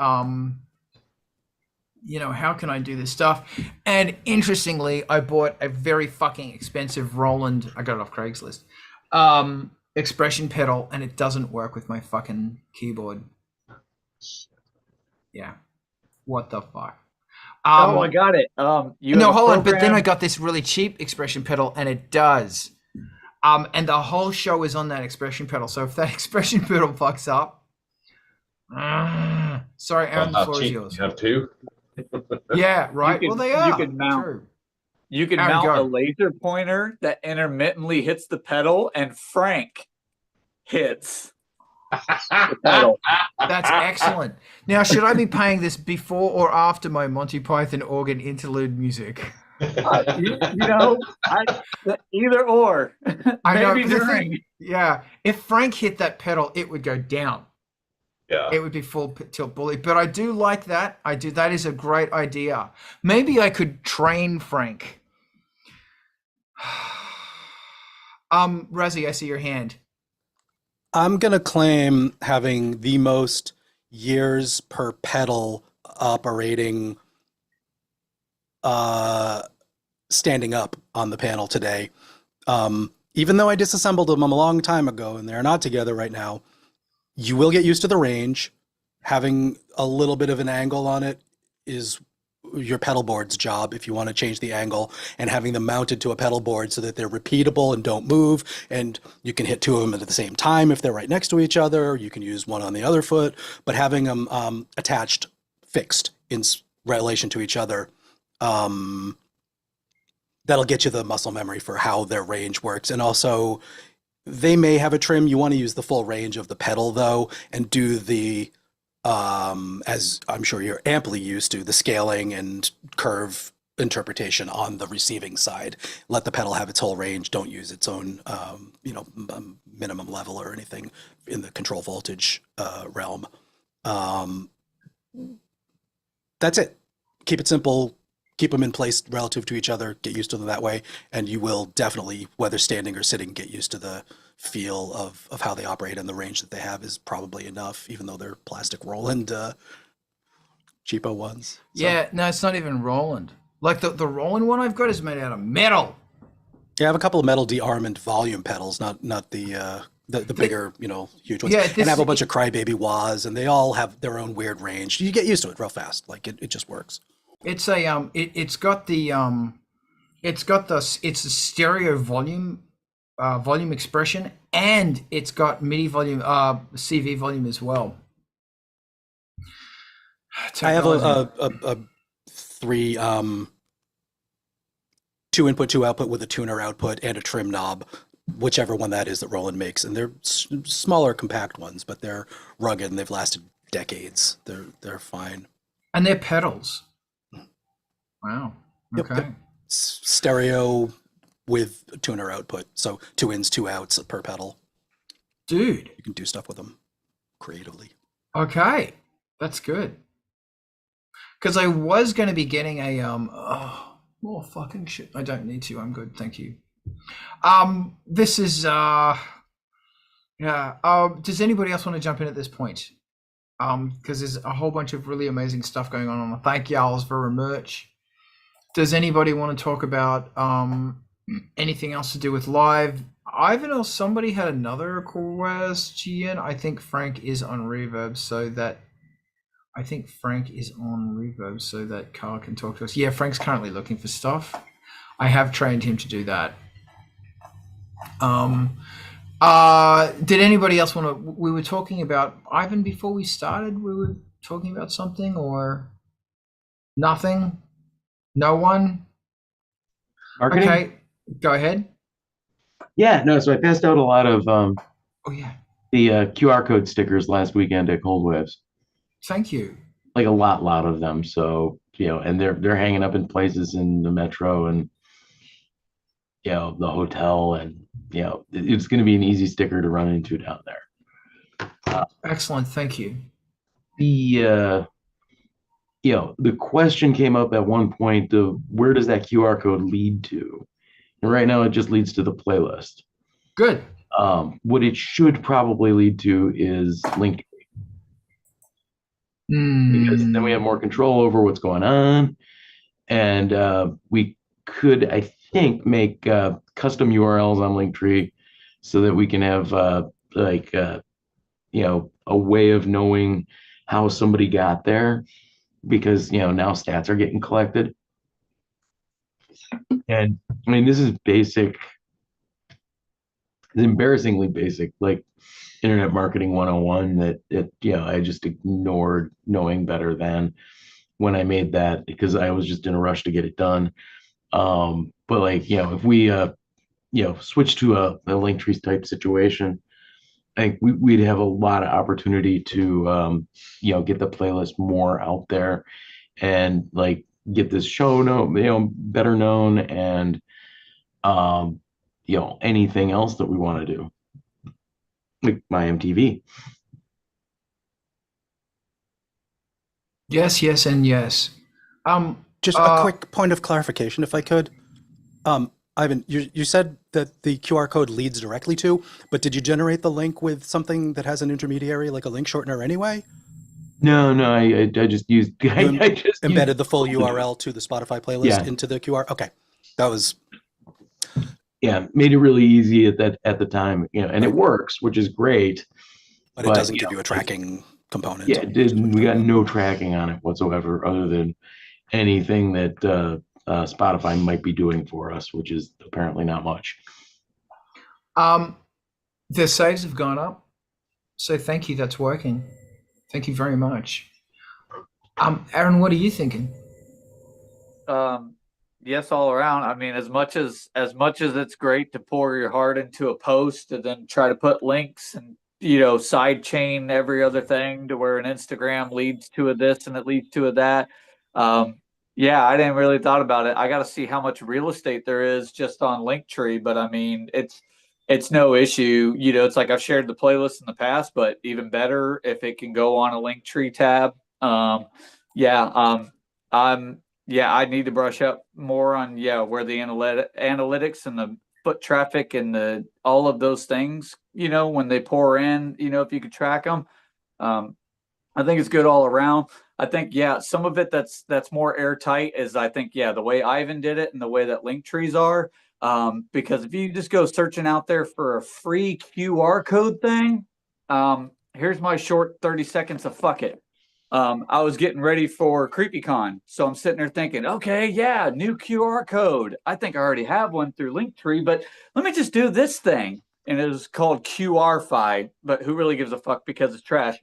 do this stuff. And interestingly, I bought a very fucking expensive Roland, I got it off Craigslist, expression pedal, and it doesn't work with my fucking keyboard. Yeah. What the fuck? I got it. Hold on. But then I got this really cheap expression pedal, and it does. And the whole show is on that expression pedal. So if that expression pedal fucks up, sorry, Aaron, the floor is yours. You have two? Yeah, right. They are. You can mount. True. You can mount a laser pointer that intermittently hits the pedal, and Frank hits the pedal. That's excellent. Now, should I be paying this before or after my Monty Python organ interlude music? Either or. I know. Maybe during. Yeah, if Frank hit that pedal, it would go down. Yeah, it would be full tilt bully. But I do like that. I do. That is a great idea. Maybe I could train Frank. Razi, I see your hand. I'm going to claim having the most years per pedal operating standing up on the panel today. Even though I disassembled them a long time ago and they're not together right now, you will get used to the range. Having a little bit of an angle on it is your pedal board's job if you want to change the angle, and having them mounted to a pedal board so that they're repeatable and don't move, and you can hit two of them at the same time if they're right next to each other. You can use one on the other foot, but having them attached, fixed in relation to each other, that'll get you the muscle memory for how their range works. And also, they may have a trim. You want to use the full range of the pedal though, and do the as I'm sure you're amply used to, the scaling and curve interpretation on the receiving side. Let the pedal have its whole range. Don't use its own, minimum level or anything in the control voltage realm. That's it. Keep it simple. Keep them in place relative to each other. Get used to them that way, and you will definitely, whether standing or sitting, get used to the feel of how they operate, and the range that they have is probably enough, even though they're plastic Roland cheapo ones. So. Yeah, no, it's not even Roland. Like the Roland one I've got is made out of metal. Yeah, I have a couple of metal de-armament volume pedals, not the bigger, huge ones. Yeah, and I have a bunch of crybaby wahs, and they all have their own weird range. You get used to it real fast. Like it just works. It's a it's a stereo volume expression, and it's got MIDI volume CV volume as well. I have a three 2 input 2 output with a tuner output and a trim knob, whichever one that is that Roland makes, and they're smaller compact ones, but they're rugged and they've lasted decades. They're fine, and they're pedals. Wow. Okay. Yep. Stereo with tuner output, so 2 ins 2 outs per pedal. Dude, you can do stuff with them creatively. Okay, that's good. Because I was going to be getting a more fucking shit. I don't need to. I'm good, thank you. This is does anybody else want to jump in at this point? Because there's a whole bunch of really amazing stuff going on. Thank y'all for merch. Does anybody want to talk about anything else to do with live? Ivan or somebody had another question. I think Frank is on reverb so that Carl can talk to us. Yeah, Frank's currently looking for stuff. I have trained him to do that. Did anybody else want to? We were talking about Ivan before we started. We were talking about something or nothing. No one? Marketing? Okay, go ahead. Yeah, no, so I passed out a lot of Oh yeah. the QR code stickers last weekend at Cold Waves. Thank you. Like a lot of them. So, and they're hanging up in places in the metro and the hotel, and it's going to be an easy sticker to run into down there. Excellent, thank you. The question came up at one point of where does that QR code lead to? And right now it just leads to the playlist. Good. What it should probably lead to is Linktree. Because then we have more control over what's going on. And we could, I think, make custom URLs on Linktree so that we can have a way of knowing how somebody got there. Because now stats are getting collected, and I mean this is basic. It's embarrassingly basic, like internet marketing 101 that I just ignored knowing better than when I made that because I was just in a rush to get it done. But if we switch to a Linktree type situation, I think we'd have a lot of opportunity to, get the playlist more out there and get this show better known and, anything else that we want to do, like my MTV. Yes, and yes. Just a quick point of clarification, if I could. Ivan, you said that the QR code leads directly to, but did you generate the link with something that has an intermediary, like a link shortener anyway? No, I just used You I just embedded used the full URL to the Spotify playlist Yeah. into the QR. Okay, that was made it really easy at the time, and it works, which is great. but it doesn't give you a tracking component. Yeah, we got no tracking on it whatsoever, other than anything that Spotify might be doing for us, which is apparently not much. The saves have gone up, so thank you. That's working. Thank you very much. Aaron, what are you thinking? Yes, all around. I mean, as much as it's great to pour your heart into a post and then try to put links and side chain every other thing to where an Instagram leads to a this and it leads to a that. Yeah, I didn't really thought about it. I got to see how much real estate there is just on Linktree, but I mean, it's no issue. It's like I've shared the playlist in the past, but even better if it can go on a Linktree tab. I need to brush up more on where the analytics and the foot traffic and all of those things, when they pour in, if you could track them. I think it's good all around. I think some of it that's more airtight is I think the way Ivan did it and the way that Linktrees are. Because if you just go searching out there for a free QR code thing, here's my short 30 seconds of fuck it. I was getting ready for CreepyCon, so I'm sitting there thinking, okay, new QR code. I think I already have one through Linktree, but let me just do this thing. And it was called QRFi, but who really gives a fuck because it's trash.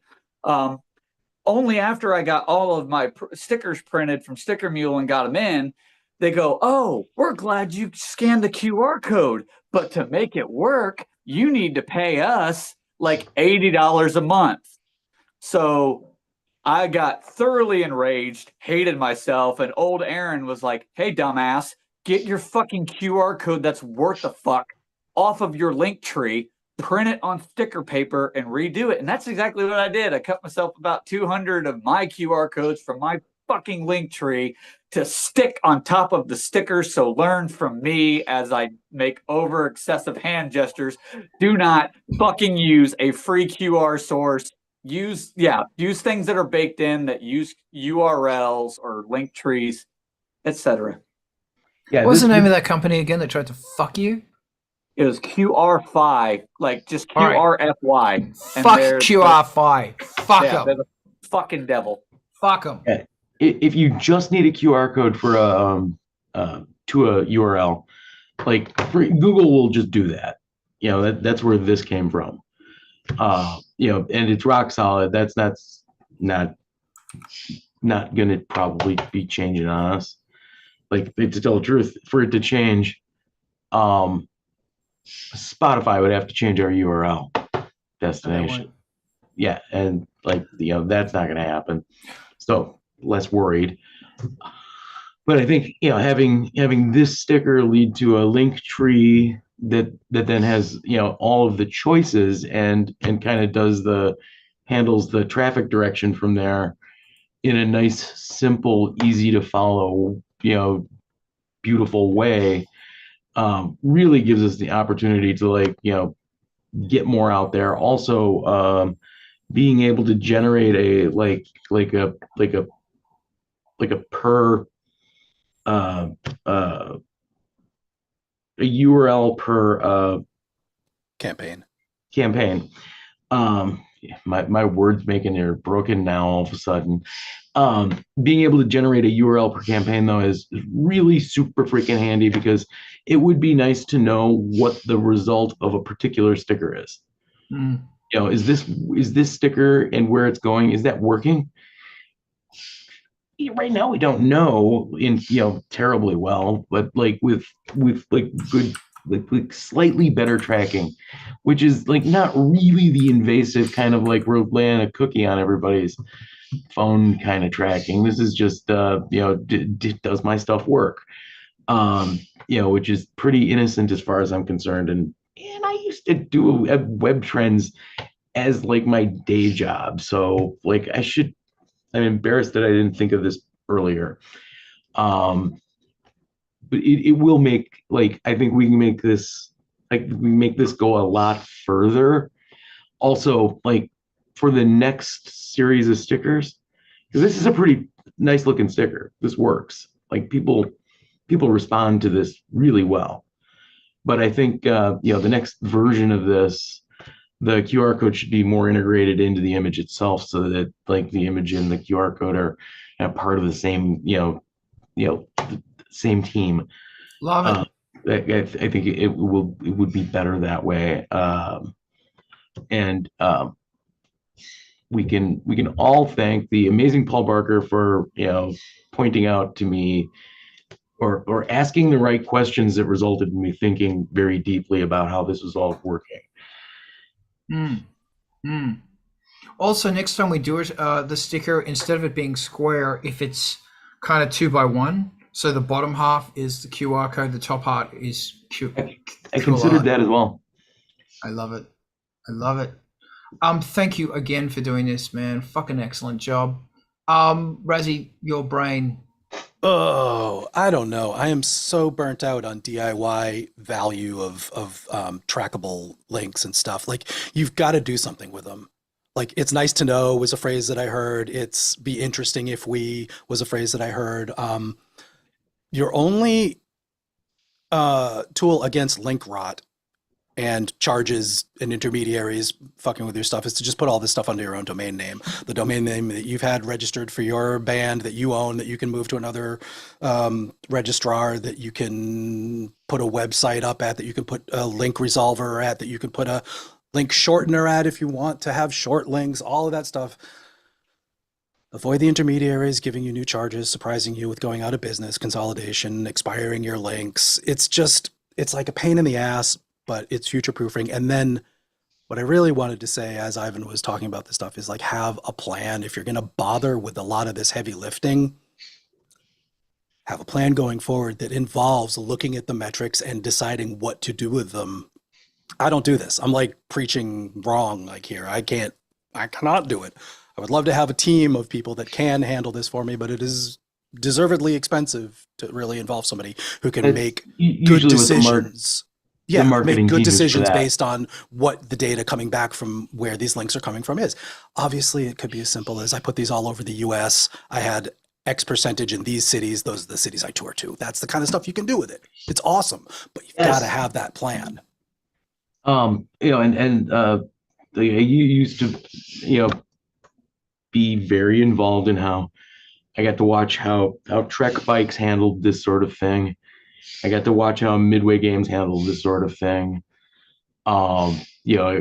Only after I got all of my stickers printed from Sticker Mule and got them in, they go, oh, we're glad you scanned the QR code, but to make it work, you need to pay us like $80 a month. So I got thoroughly enraged, hated myself, and old Aaron was like, hey, dumbass, get your fucking QR code that's worth the fuck off of your Linktree, print it on sticker paper, and redo it. And that's exactly what I did. I cut myself about 200 of my QR codes from my fucking Linktree to stick on top of the stickers. So learn from me as I make over excessive hand gestures. Do not fucking use a free QR source. Use things that are baked in that use URLs or link trees, etc. What was the name of that company again that tried to fuck you? It was QRFi, like just All right. QRFY. Fuck QRFi. Fuck them. They're the fucking devil. Fuck them. Yeah. If you just need a QR code for to a URL, like Google will just do that. That's where this came from. And it's rock solid. That's not gonna probably be changing on us. Like, to tell the truth, for it to change, Spotify would have to change our URL destination. Yeah, and that's not gonna happen. So less worried. But I think having this sticker lead to a link tree that then has all of the choices and kind of handles the traffic direction from there in a nice, simple, easy to follow, beautiful way, really gives us the opportunity to get more out there. Also, being able to generate a per a URL per campaign. My words making are broken now all of a sudden. Being able to generate a URL per campaign though is really super freaking handy, because it would be nice to know what the result of a particular sticker is. Is this sticker and where it's going, is that working? Right now we don't know terribly well, but with good slightly better tracking, which is not really the invasive kind of laying a cookie on everybody's phone kind of tracking. This is just does my stuff work, which is pretty innocent as far as I'm concerned. And I used to do web trends as my day job, so I'm embarrassed that I didn't think of this earlier. But it will make, I think we can make this, go a lot further. Also, for the next series of stickers, because this is a pretty nice looking sticker. This works. Like people respond to this really well. But I think the next version of this, the QR code should be more integrated into the image itself, so that like the image and the QR code are part of the same same team. Love it. I think it would be better that way. And we can all thank the amazing Paul Barker for pointing out to me or asking the right questions that resulted in me thinking very deeply about how this was all working. Also, next time we do it, the sticker, instead of it being square, if it's kind of 2x1, so the bottom half is the QR code, the top half is I considered that as well. I love it. I love it. Thank you again for doing this, man. Fucking excellent job. Razi, your brain. Oh, I don't know. I am so burnt out on DIY value of trackable links and stuff. Like, you've got to do something with them. Like, it's nice to know was a phrase that I heard. It's be interesting if we was a phrase that I heard. Your only tool against link rot and charges and intermediaries fucking with your stuff is to just put all this stuff under your own domain name. The domain name that you've had registered for your band that you own, that you can move to another registrar, that you can put a website up at, that you can put a link resolver at, that you can put a link shortener at if you want to have short links, all of that stuff. Avoid the intermediaries giving you new charges, surprising you with going out of business, consolidation, expiring your links. It's like a pain in the ass, but it's future-proofing. And then what I really wanted to say, as Ivan was talking about this stuff, is like, have a plan. If you're going to bother with a lot of this heavy lifting, have a plan going forward that involves looking at the metrics and deciding what to do with them. I don't do this. I'm like preaching wrong like here. I cannot do it. I would love to have a team of people that can handle this for me, but it is deservedly expensive to really involve somebody who can make good decisions. Yeah, make good decisions based on what the data coming back from where these links are coming from is. Obviously, it could be as simple as I put these all over the US. I had X percentage in these cities. Those are the cities I tour to. That's the kind of stuff you can do with it. It's awesome, but you've got to have that plan. You used to, be very involved in how I got to watch how Trek Bikes handled this sort of thing. I got to watch how Midway Games handled this sort of thing. I got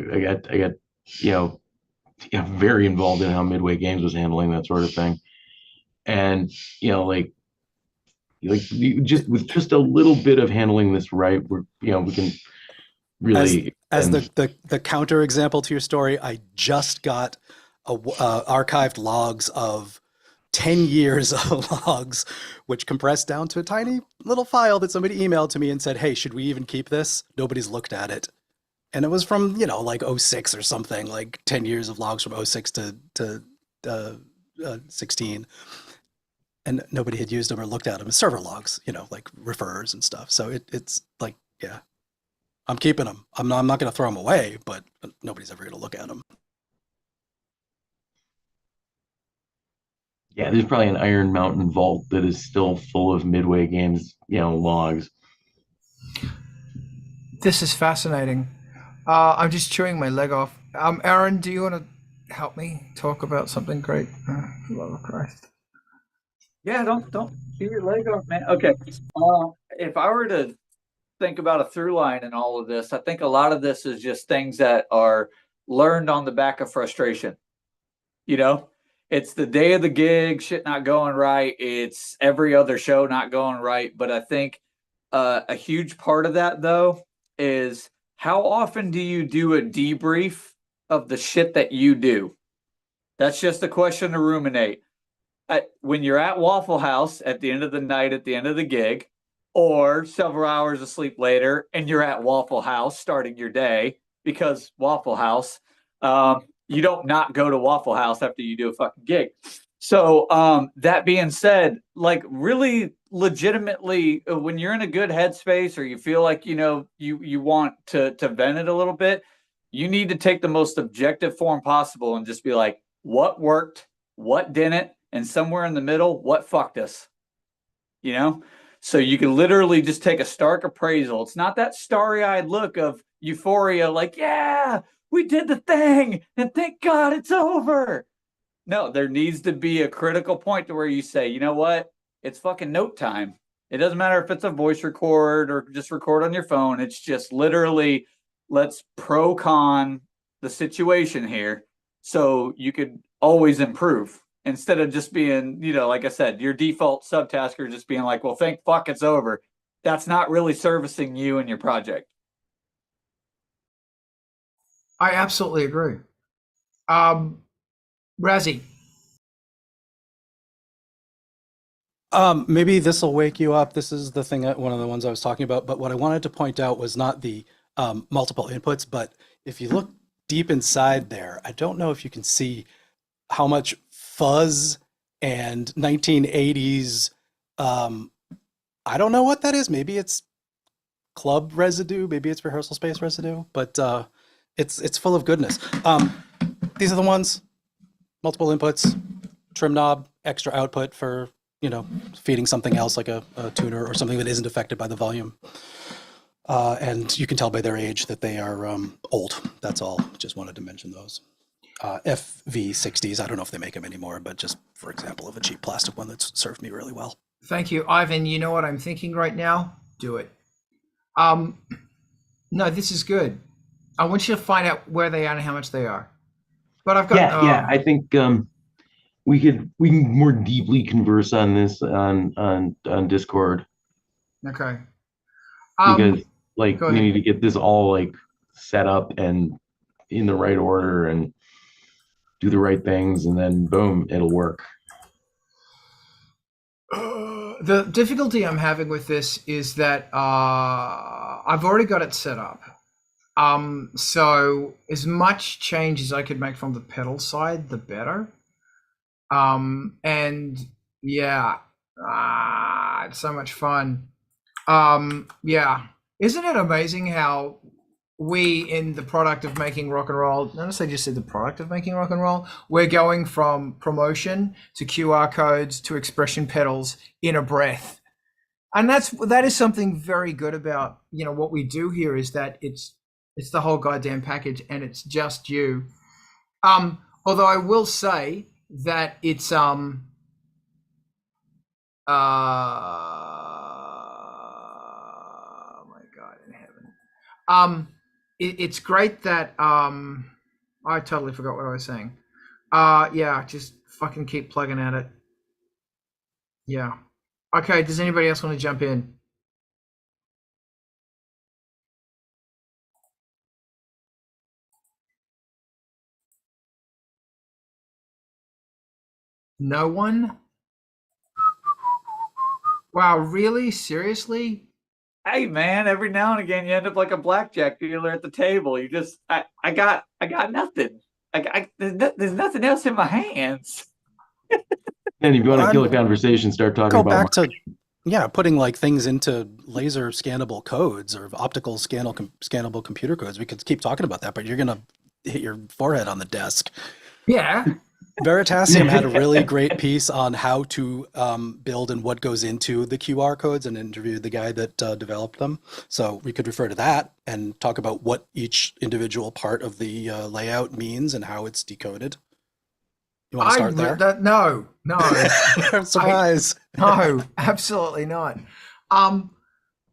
very involved in how Midway Games was handling that sort of thing. And just with just a little bit of handling this right, we can really. As the counter example to your story, I just got archived logs of 10 years of logs, which compressed down to a tiny little file that somebody emailed to me and said, hey, should we even keep this? Nobody's looked at it. And it was from, like 06 or something, like 10 years of logs from 06 to 16. And nobody had used them or looked at them as server logs, like refers and stuff. So it's like, yeah, I'm keeping them. I'm not going to throw them away, but nobody's ever going to look at them. Yeah, there's probably an Iron Mountain vault that is still full of Midway Games, logs. This is fascinating. I'm just chewing my leg off. Aaron, do you want to help me talk about something great? For the love of Christ. Yeah, don't chew your leg off, man. Okay. If I were to think about a through line in all of this, I think a lot of this is just things that are learned on the back of frustration. It's the day of the gig, shit not going right. It's every other show not going right. But I think a huge part of that, though, is how often do you do a debrief of the shit that you do? That's just a question to ruminate. When you're at Waffle House at the end of the night, at the end of the gig, or several hours of sleep later, and you're at Waffle House starting your day, because Waffle House, you don't not go to Waffle House after you do a fucking gig. So that being said, like really legitimately, when you're in a good headspace or you feel like, you want to vent it a little bit, you need to take the most objective form possible and just be like, what worked, what didn't, and somewhere in the middle, what fucked us, you know? So you can literally just take a stark appraisal. It's not that starry-eyed look of euphoria, like, yeah, we did the thing, and thank God it's over. No, there needs to be a critical point to where you say, you know what? It's fucking note time. It doesn't matter if it's a voice record or just record on your phone. It's just literally, let's pro-con the situation here so you could always improve instead of just being, you know, like I said, your default subtasker just being like, well, thank fuck it's over. That's not really servicing you and your project. I absolutely agree. Razzie. Maybe this will wake you up. This is the thing, one of the ones I was talking about. But what I wanted to point out was not the multiple inputs, but if you look deep inside there, I don't know if you can see how much fuzz and 1980s, I don't know what that is. Maybe it's club residue, maybe it's rehearsal space residue, but it's full of goodness. These are the ones, multiple inputs, trim knob, extra output for, you know, feeding something else like a tuner or something that isn't affected by the volume. And you can tell by their age that they are old. That's all. Just wanted to mention those. FV60s, I don't know if they make them anymore, but just for example of a cheap plastic one that's served me really well. Thank you, Ivan. You know what I'm thinking right now? Do it. No, this is good. I want you to find out where they are and how much they are. But I've got yeah. I think we can more deeply converse on this on Discord. Okay. Because like go we ahead. need to get this all like set up and in the right order and do the right things, and then boom, it'll work. The difficulty I'm having with this is that I've already got it set up. So as much change as I could make from the pedal side, the better. And yeah, it's so much fun. Yeah. Isn't it amazing how we, in the product of making rock and roll, notice I just said the product of making rock and roll, we're going from promotion to QR codes to expression pedals in a breath. And that is something very good about, you know, what we do here, is that it's the whole goddamn package and it's just you. Although I will say that it's oh my God in heaven. It's great that I totally forgot what I was saying. Yeah, just fucking keep plugging at it. Yeah. Okay, does anybody else want to jump in? No one? Wow, really? Seriously? Hey man, every now and again you end up like a blackjack dealer at the table. You just, I got nothing. There's nothing else in my hands. And if you want to kill a conversation, start talking Go about back to, yeah, putting like things into laser scannable codes or optical scannable computer codes. We could keep talking about that, but you're gonna hit your forehead on the desk. Yeah. Veritasium had a really great piece on how to build and what goes into the QR codes, and interviewed the guy that developed them. So we could refer to that and talk about what each individual part of the layout means and how it's decoded. You want to start there? No. Surprise. No, absolutely not.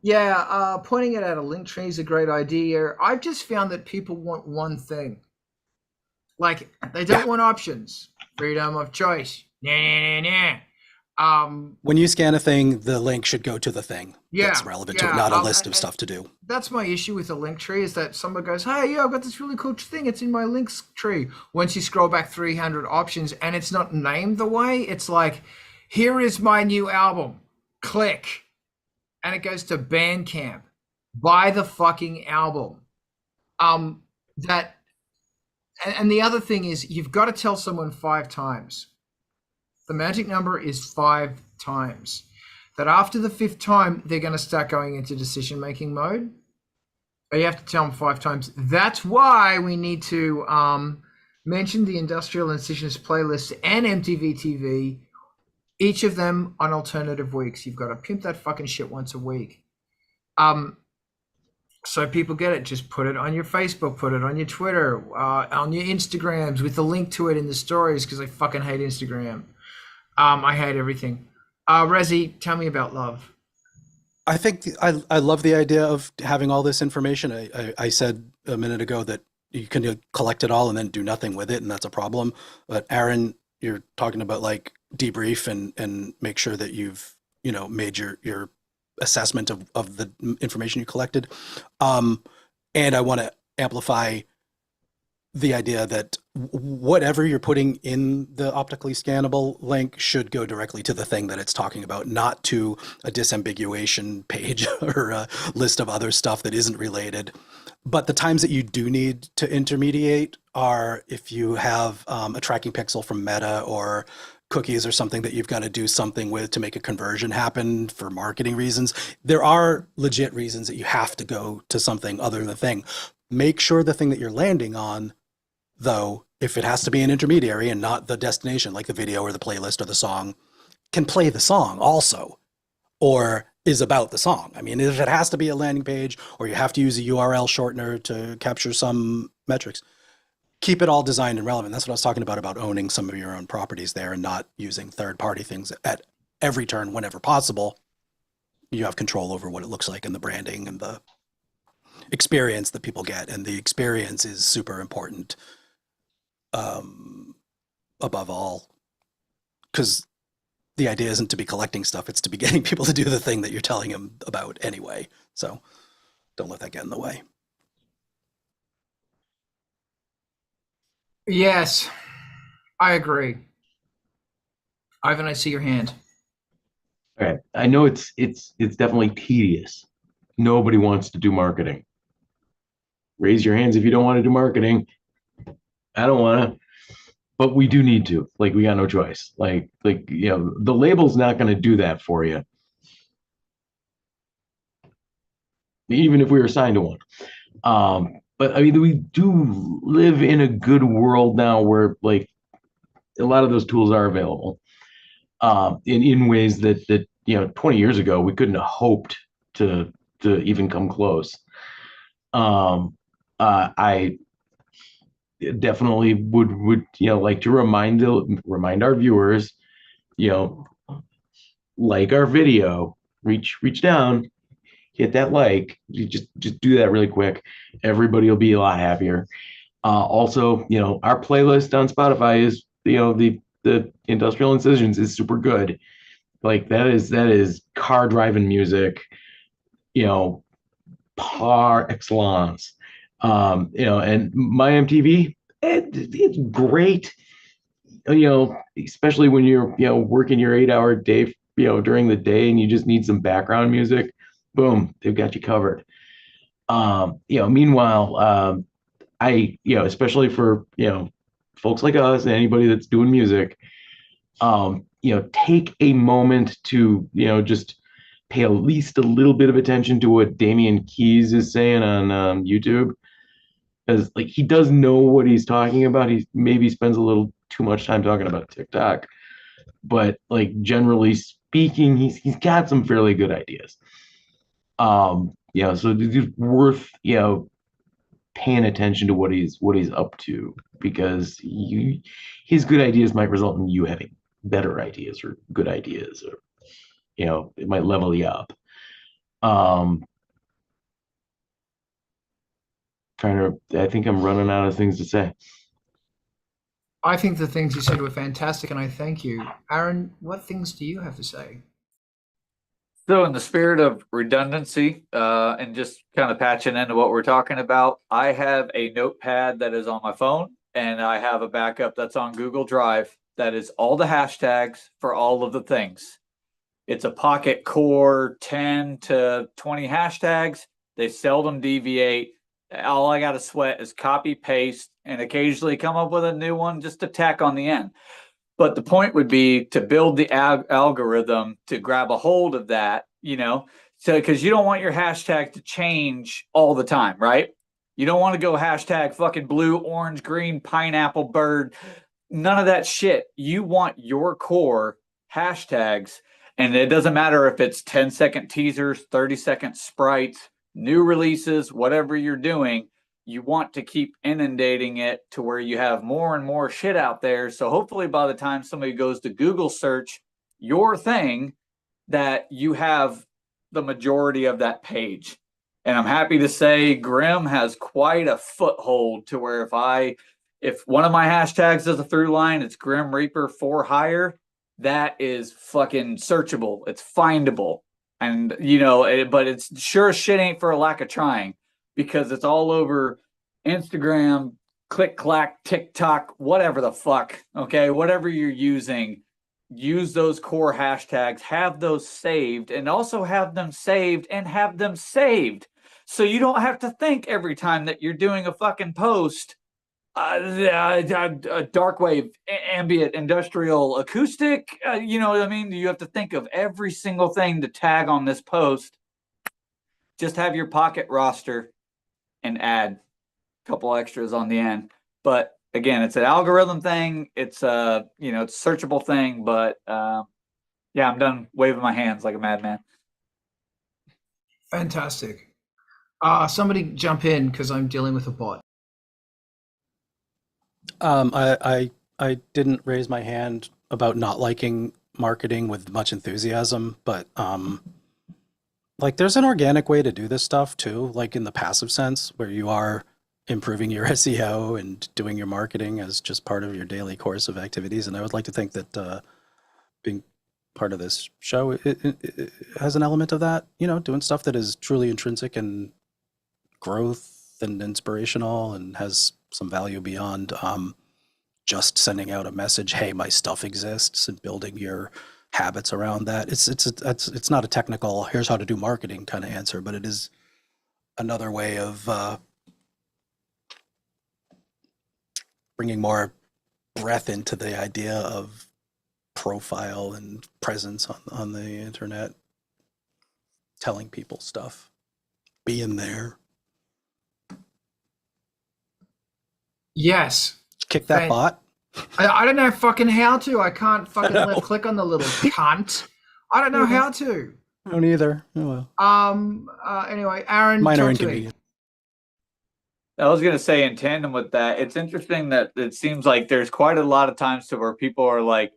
Yeah, pointing it at a link tree is a great idea. I've just found that people want one thing. Like, they don't want options. Freedom of choice. When you scan a thing, the link should go to the thing that's relevant to it, not a list of stuff to do. That's my issue with the link tree, is that someone goes, hey, yeah, I've got this really cool thing. It's in my links tree. Once you scroll back 300 options and it's not named the way, it's like, here is my new album. Click. And it goes to Bandcamp. Buy the fucking album. And the other thing is, you've got to tell someone 5 times. The magic number is 5 times. That after the 5th time, they're going to start going into decision-making mode. You have to tell them 5 times. That's why we need to mention the Industrial Incisions playlist and MTV TV, each of them on alternative weeks. You've got to pimp that fucking shit once a week. So people get it. Just put it on your Facebook, put it on your Twitter, on your Instagrams with the link to it in the stories, because I fucking hate Instagram. I hate everything. Razi, tell me about love. I think I love the idea of having all this information. I said a minute ago that you can collect it all and then do nothing with it, and that's a problem. But Aaron, you're talking about like debrief and make sure that you've made your assessment of the information you collected. And I want to amplify the idea that whatever you're putting in the optically scannable link should go directly to the thing that it's talking about, not to a disambiguation page or a list of other stuff that isn't related. But the times that you do need to intermediate are if you have a tracking pixel from Meta or cookies or something that you've got to do something with to make a conversion happen for marketing reasons. There are legit reasons that you have to go to something other than the thing. Make sure the thing that you're landing on, though, if it has to be an intermediary and not the destination, like the video or the playlist or the song, can play the song also, or is about the song. I mean, if it has to be a landing page or you have to use a URL shortener to capture some metrics, keep it all designed and relevant. That's what I was talking about owning some of your own properties there and not using third-party things at every turn whenever possible. You have control over what it looks like and the branding and the experience that people get. And the experience is super important above all, because the idea isn't to be collecting stuff, it's to be getting people to do the thing that you're telling them about anyway. So don't let that get in the way. Yes, I agree. Ivan, I see your hand. All right. I know it's definitely tedious. Nobody wants to do marketing. Raise your hands if you don't want to do marketing. I don't want to, but we do need to. Like, we got no choice. Like the label's not going to do that for you, even if we were assigned to one. But I mean, we do live in a good world now where like a lot of those tools are available in ways that 20 years ago we couldn't have hoped to even come close. I definitely would like to remind our viewers, like our video, reach down, hit that like. You just do that really quick. Everybody will be a lot happier. Also, our playlist on Spotify is the Industrial Incisions is super good. Like that is car driving music, par excellence. And my MTV, it's great. Especially when you're working your 8-hour day, during the day, and you just need some background music. Boom, they've got you covered. Meanwhile, I especially for folks like us and anybody that's doing music, take a moment to just pay at least a little bit of attention to what Damian Keys is saying on YouTube, because like he does know what he's talking about. He maybe spends a little too much time talking about TikTok, but like generally speaking, he's got some fairly good ideas. So it's worth paying attention to what he's up to, because his good ideas might result in you having better ideas or good ideas, or it might level you up. I think I'm running out of things to say. I think the things you said were fantastic, and I thank you. Aaron, what things do you have to say? So in the spirit of redundancy, and just kind of patching into what we're talking about, I have a notepad that is on my phone, and I have a backup that's on Google Drive that is all the hashtags for all of the things. It's a pocket core 10 to 20 hashtags. They seldom deviate. All I got to sweat is copy, paste, and occasionally come up with a new one just to tack on the end. But the point would be to build the algorithm to grab a hold of that, So, because you don't want your hashtag to change all the time, right? You don't want to go hashtag fucking blue, orange, green, pineapple, bird, none of that shit. You want your core hashtags, and it doesn't matter if it's 10-second teasers, 30-second sprites, new releases, whatever you're doing. You want to keep inundating it to where you have more and more shit out there. So hopefully by the time somebody goes to Google search your thing, that you have the majority of that page. And I'm happy to say Grim has quite a foothold to where if one of my hashtags is a through line, it's Grim Reaper for hire, that is fucking searchable. It's findable. And, but it's sure as shit ain't for a lack of trying, because it's all over Instagram, click clack, TikTok, whatever the fuck. Okay. Whatever you're using, use those core hashtags, have those saved, and also have them saved and have them saved. So you don't have to think every time that you're doing a fucking post, dark wave, ambient, industrial, acoustic, you know what I mean? You have to think of every single thing to tag on this post. Just have your pocket roster and add a couple extras on the end. But again, it's an algorithm thing. It's it's a searchable thing, but yeah, I'm done waving my hands like a madman. Fantastic. Somebody jump in because I'm dealing with a bot. I didn't raise my hand about not liking marketing with much enthusiasm, but like there's an organic way to do this stuff too, like in the passive sense where you are improving your SEO and doing your marketing as just part of your daily course of activities. And I would like to think that being part of this show, it has an element of that, doing stuff that is truly intrinsic and growth and inspirational and has some value beyond just sending out a message, hey, my stuff exists, and building your habits around that. It's not a technical, here's how to do marketing kind of answer, but it is another way of bringing more breath into the idea of profile and presence on the internet, telling people stuff, being there. Yes. Kick that bot. I don't know fucking how to. I can't fucking left click on the little cunt. I don't know how to. I don't either. Oh, well. Anyway, Aaron, Minor talk to me. inconvenience. I was going to say, in tandem with that, it's interesting that it seems like there's quite a lot of times to where people are like,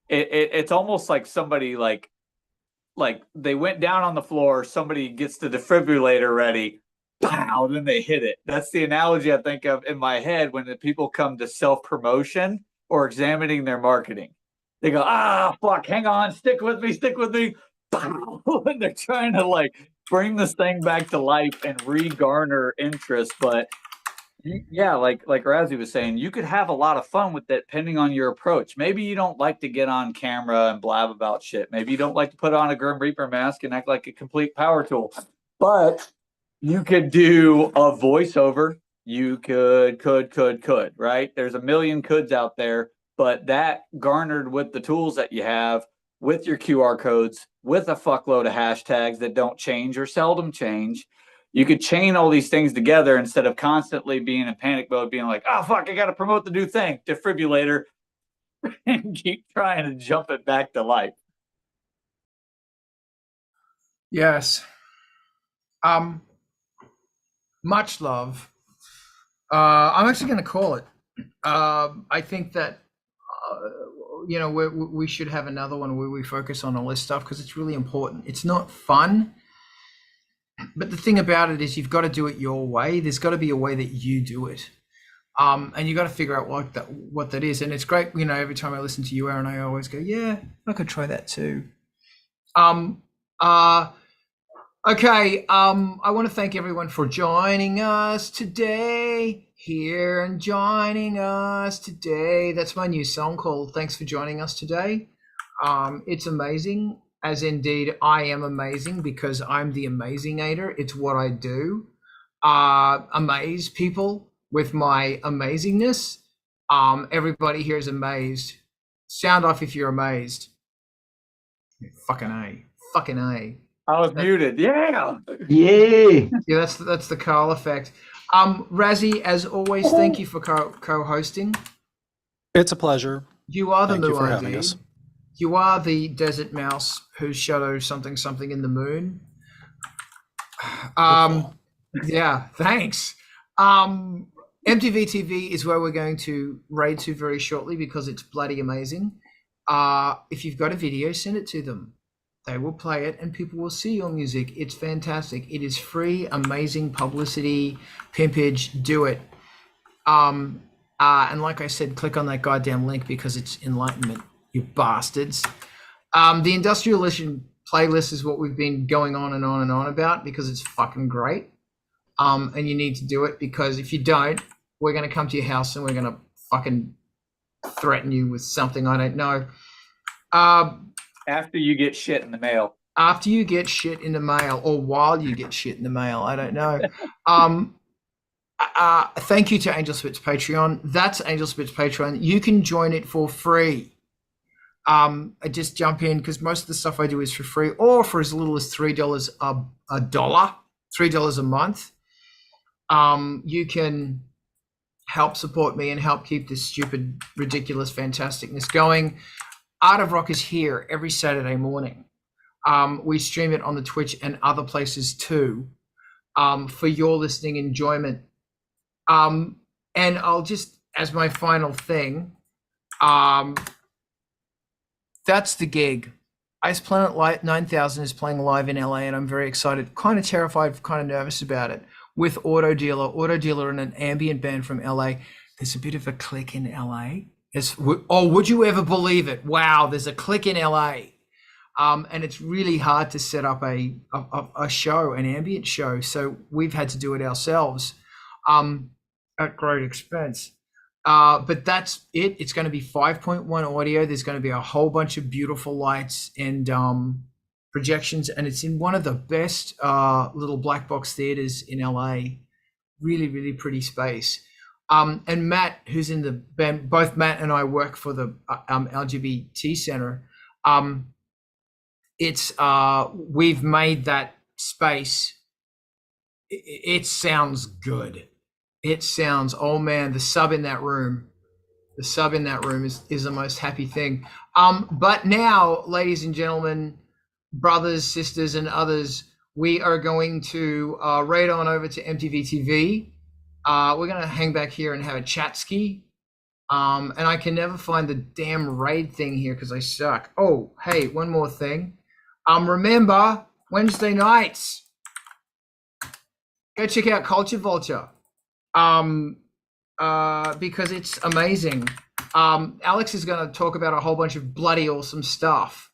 it's almost like somebody like they went down on the floor, somebody gets the defibrillator ready, pow, then they hit it. That's the analogy I think of in my head when the people come to self-promotion or examining their marketing. They go, fuck, hang on, stick with me, pow, and they're trying to like bring this thing back to life and re-garner interest. But yeah, like Razi was saying, you could have a lot of fun with it depending on your approach. Maybe you don't like to get on camera and blab about shit. Maybe you don't like to put on a Grim Reaper mask and act like a complete power tool. But you could do a voiceover. You could, right? There's a million coulds out there, but that garnered with the tools that you have, with your QR codes, with a fuckload of hashtags that don't change or seldom change. You could chain all these things together instead of constantly being in panic mode, being like, oh, fuck, I got to promote the new thing, defibrillator, and keep trying to jump it back to life. Yes. Much love. I'm actually going to call it. I think that we should have another one where we focus on all this stuff because it's really important. It's not fun, but the thing about it is you've got to do it your way. There's got to be a way that you do it, and you got to figure out what that is. And it's great, every time I listen to you, Aaron, I always go, yeah, I could try that too. Okay, I want to thank everyone for joining us today. Here and joining us today. That's my new song called Thanks for Joining Us Today. It's amazing, as indeed I am amazing because I'm the amazingator. It's what I do. Amaze people with my amazingness. Everybody here is amazed. Sound off if you're amazed. Fucking A. I was muted. Yeah. Yay! Yeah, that's the Carl effect. Razzie, as always, thank you for co-hosting. It's a pleasure. You are the Thank you for having us. Muad'Dib. You are the desert mouse whose shadow something in the moon. Yeah, thanks. MTV TV is where we're going to raid to very shortly because it's bloody amazing. If you've got a video, send it to them. They will play it and people will see your music. It's fantastic. It is free, amazing publicity, pimpage, do it. And like I said, click on that goddamn link because it's enlightenment, you bastards. The Industrial Edition playlist is what we've been going on and on and on about because it's fucking great. And you need to do it because if you don't, we're going to come to your house and we're going to fucking threaten you with something I don't know. After you get shit in the mail. After you get shit in the mail or while you get shit in the mail, I don't know. Thank you to Angelspit's Patreon. That's Angelspit's Patreon. You can join it for free. I just jump in because most of the stuff I do is for free or for as little as $3 $3 a month. You can help support me and help keep this stupid, ridiculous fantasticness going. Art of Rock is here every Saturday morning. We stream it on the Twitch and other places too, for your listening enjoyment. And I'll just, as my final thing, that's the gig. Ice Planet 9000 is playing live in LA, and I'm very excited, kind of terrified, kind of nervous about it. With Auto Dealer and an ambient band from LA. There's a bit of a clique in LA. Would you ever believe it? Wow, there's a clique in LA. And it's really hard to set up a show, an ambient show. So we've had to do it ourselves at great expense. But that's it. It's going to be 5.1 audio. There's going to be a whole bunch of beautiful lights and projections. And it's in one of the best little black box theaters in LA. Really, really pretty space. And Matt, who's in the band, both Matt and I work for the LGBT Center. We've made that space. It sounds good. It sounds, oh man, the sub in that room is the most happy thing. But now, ladies and gentlemen, brothers, sisters, and others, we are going to raid on over to MTV TV. We're going to hang back here and have a chat ski. And I can never find the damn raid thing here because I suck. Oh, hey, one more thing. Remember, Wednesday nights, go check out Culture Vulture. Because it's amazing. Alex is going to talk about a whole bunch of bloody awesome stuff,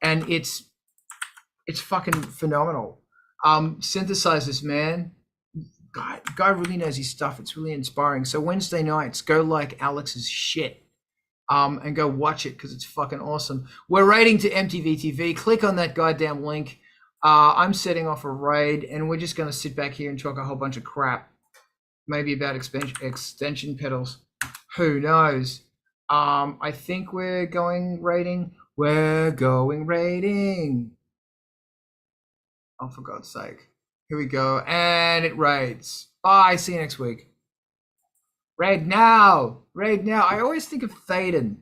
and it's fucking phenomenal. Synthesizers, man. Guy really knows his stuff. It's really inspiring. So Wednesday nights, go like Alex's shit, and go watch it because it's fucking awesome. We're raiding to MTV TV. Click on that goddamn link. I'm setting off a raid, and we're just going to sit back here and talk a whole bunch of crap. Maybe about extension pedals. Who knows? I think we're going raiding. We're going raiding. Oh, for God's sake. Here we go. And it raids. Bye. See you next week. Raid now. Raid now. I always think of Thaden.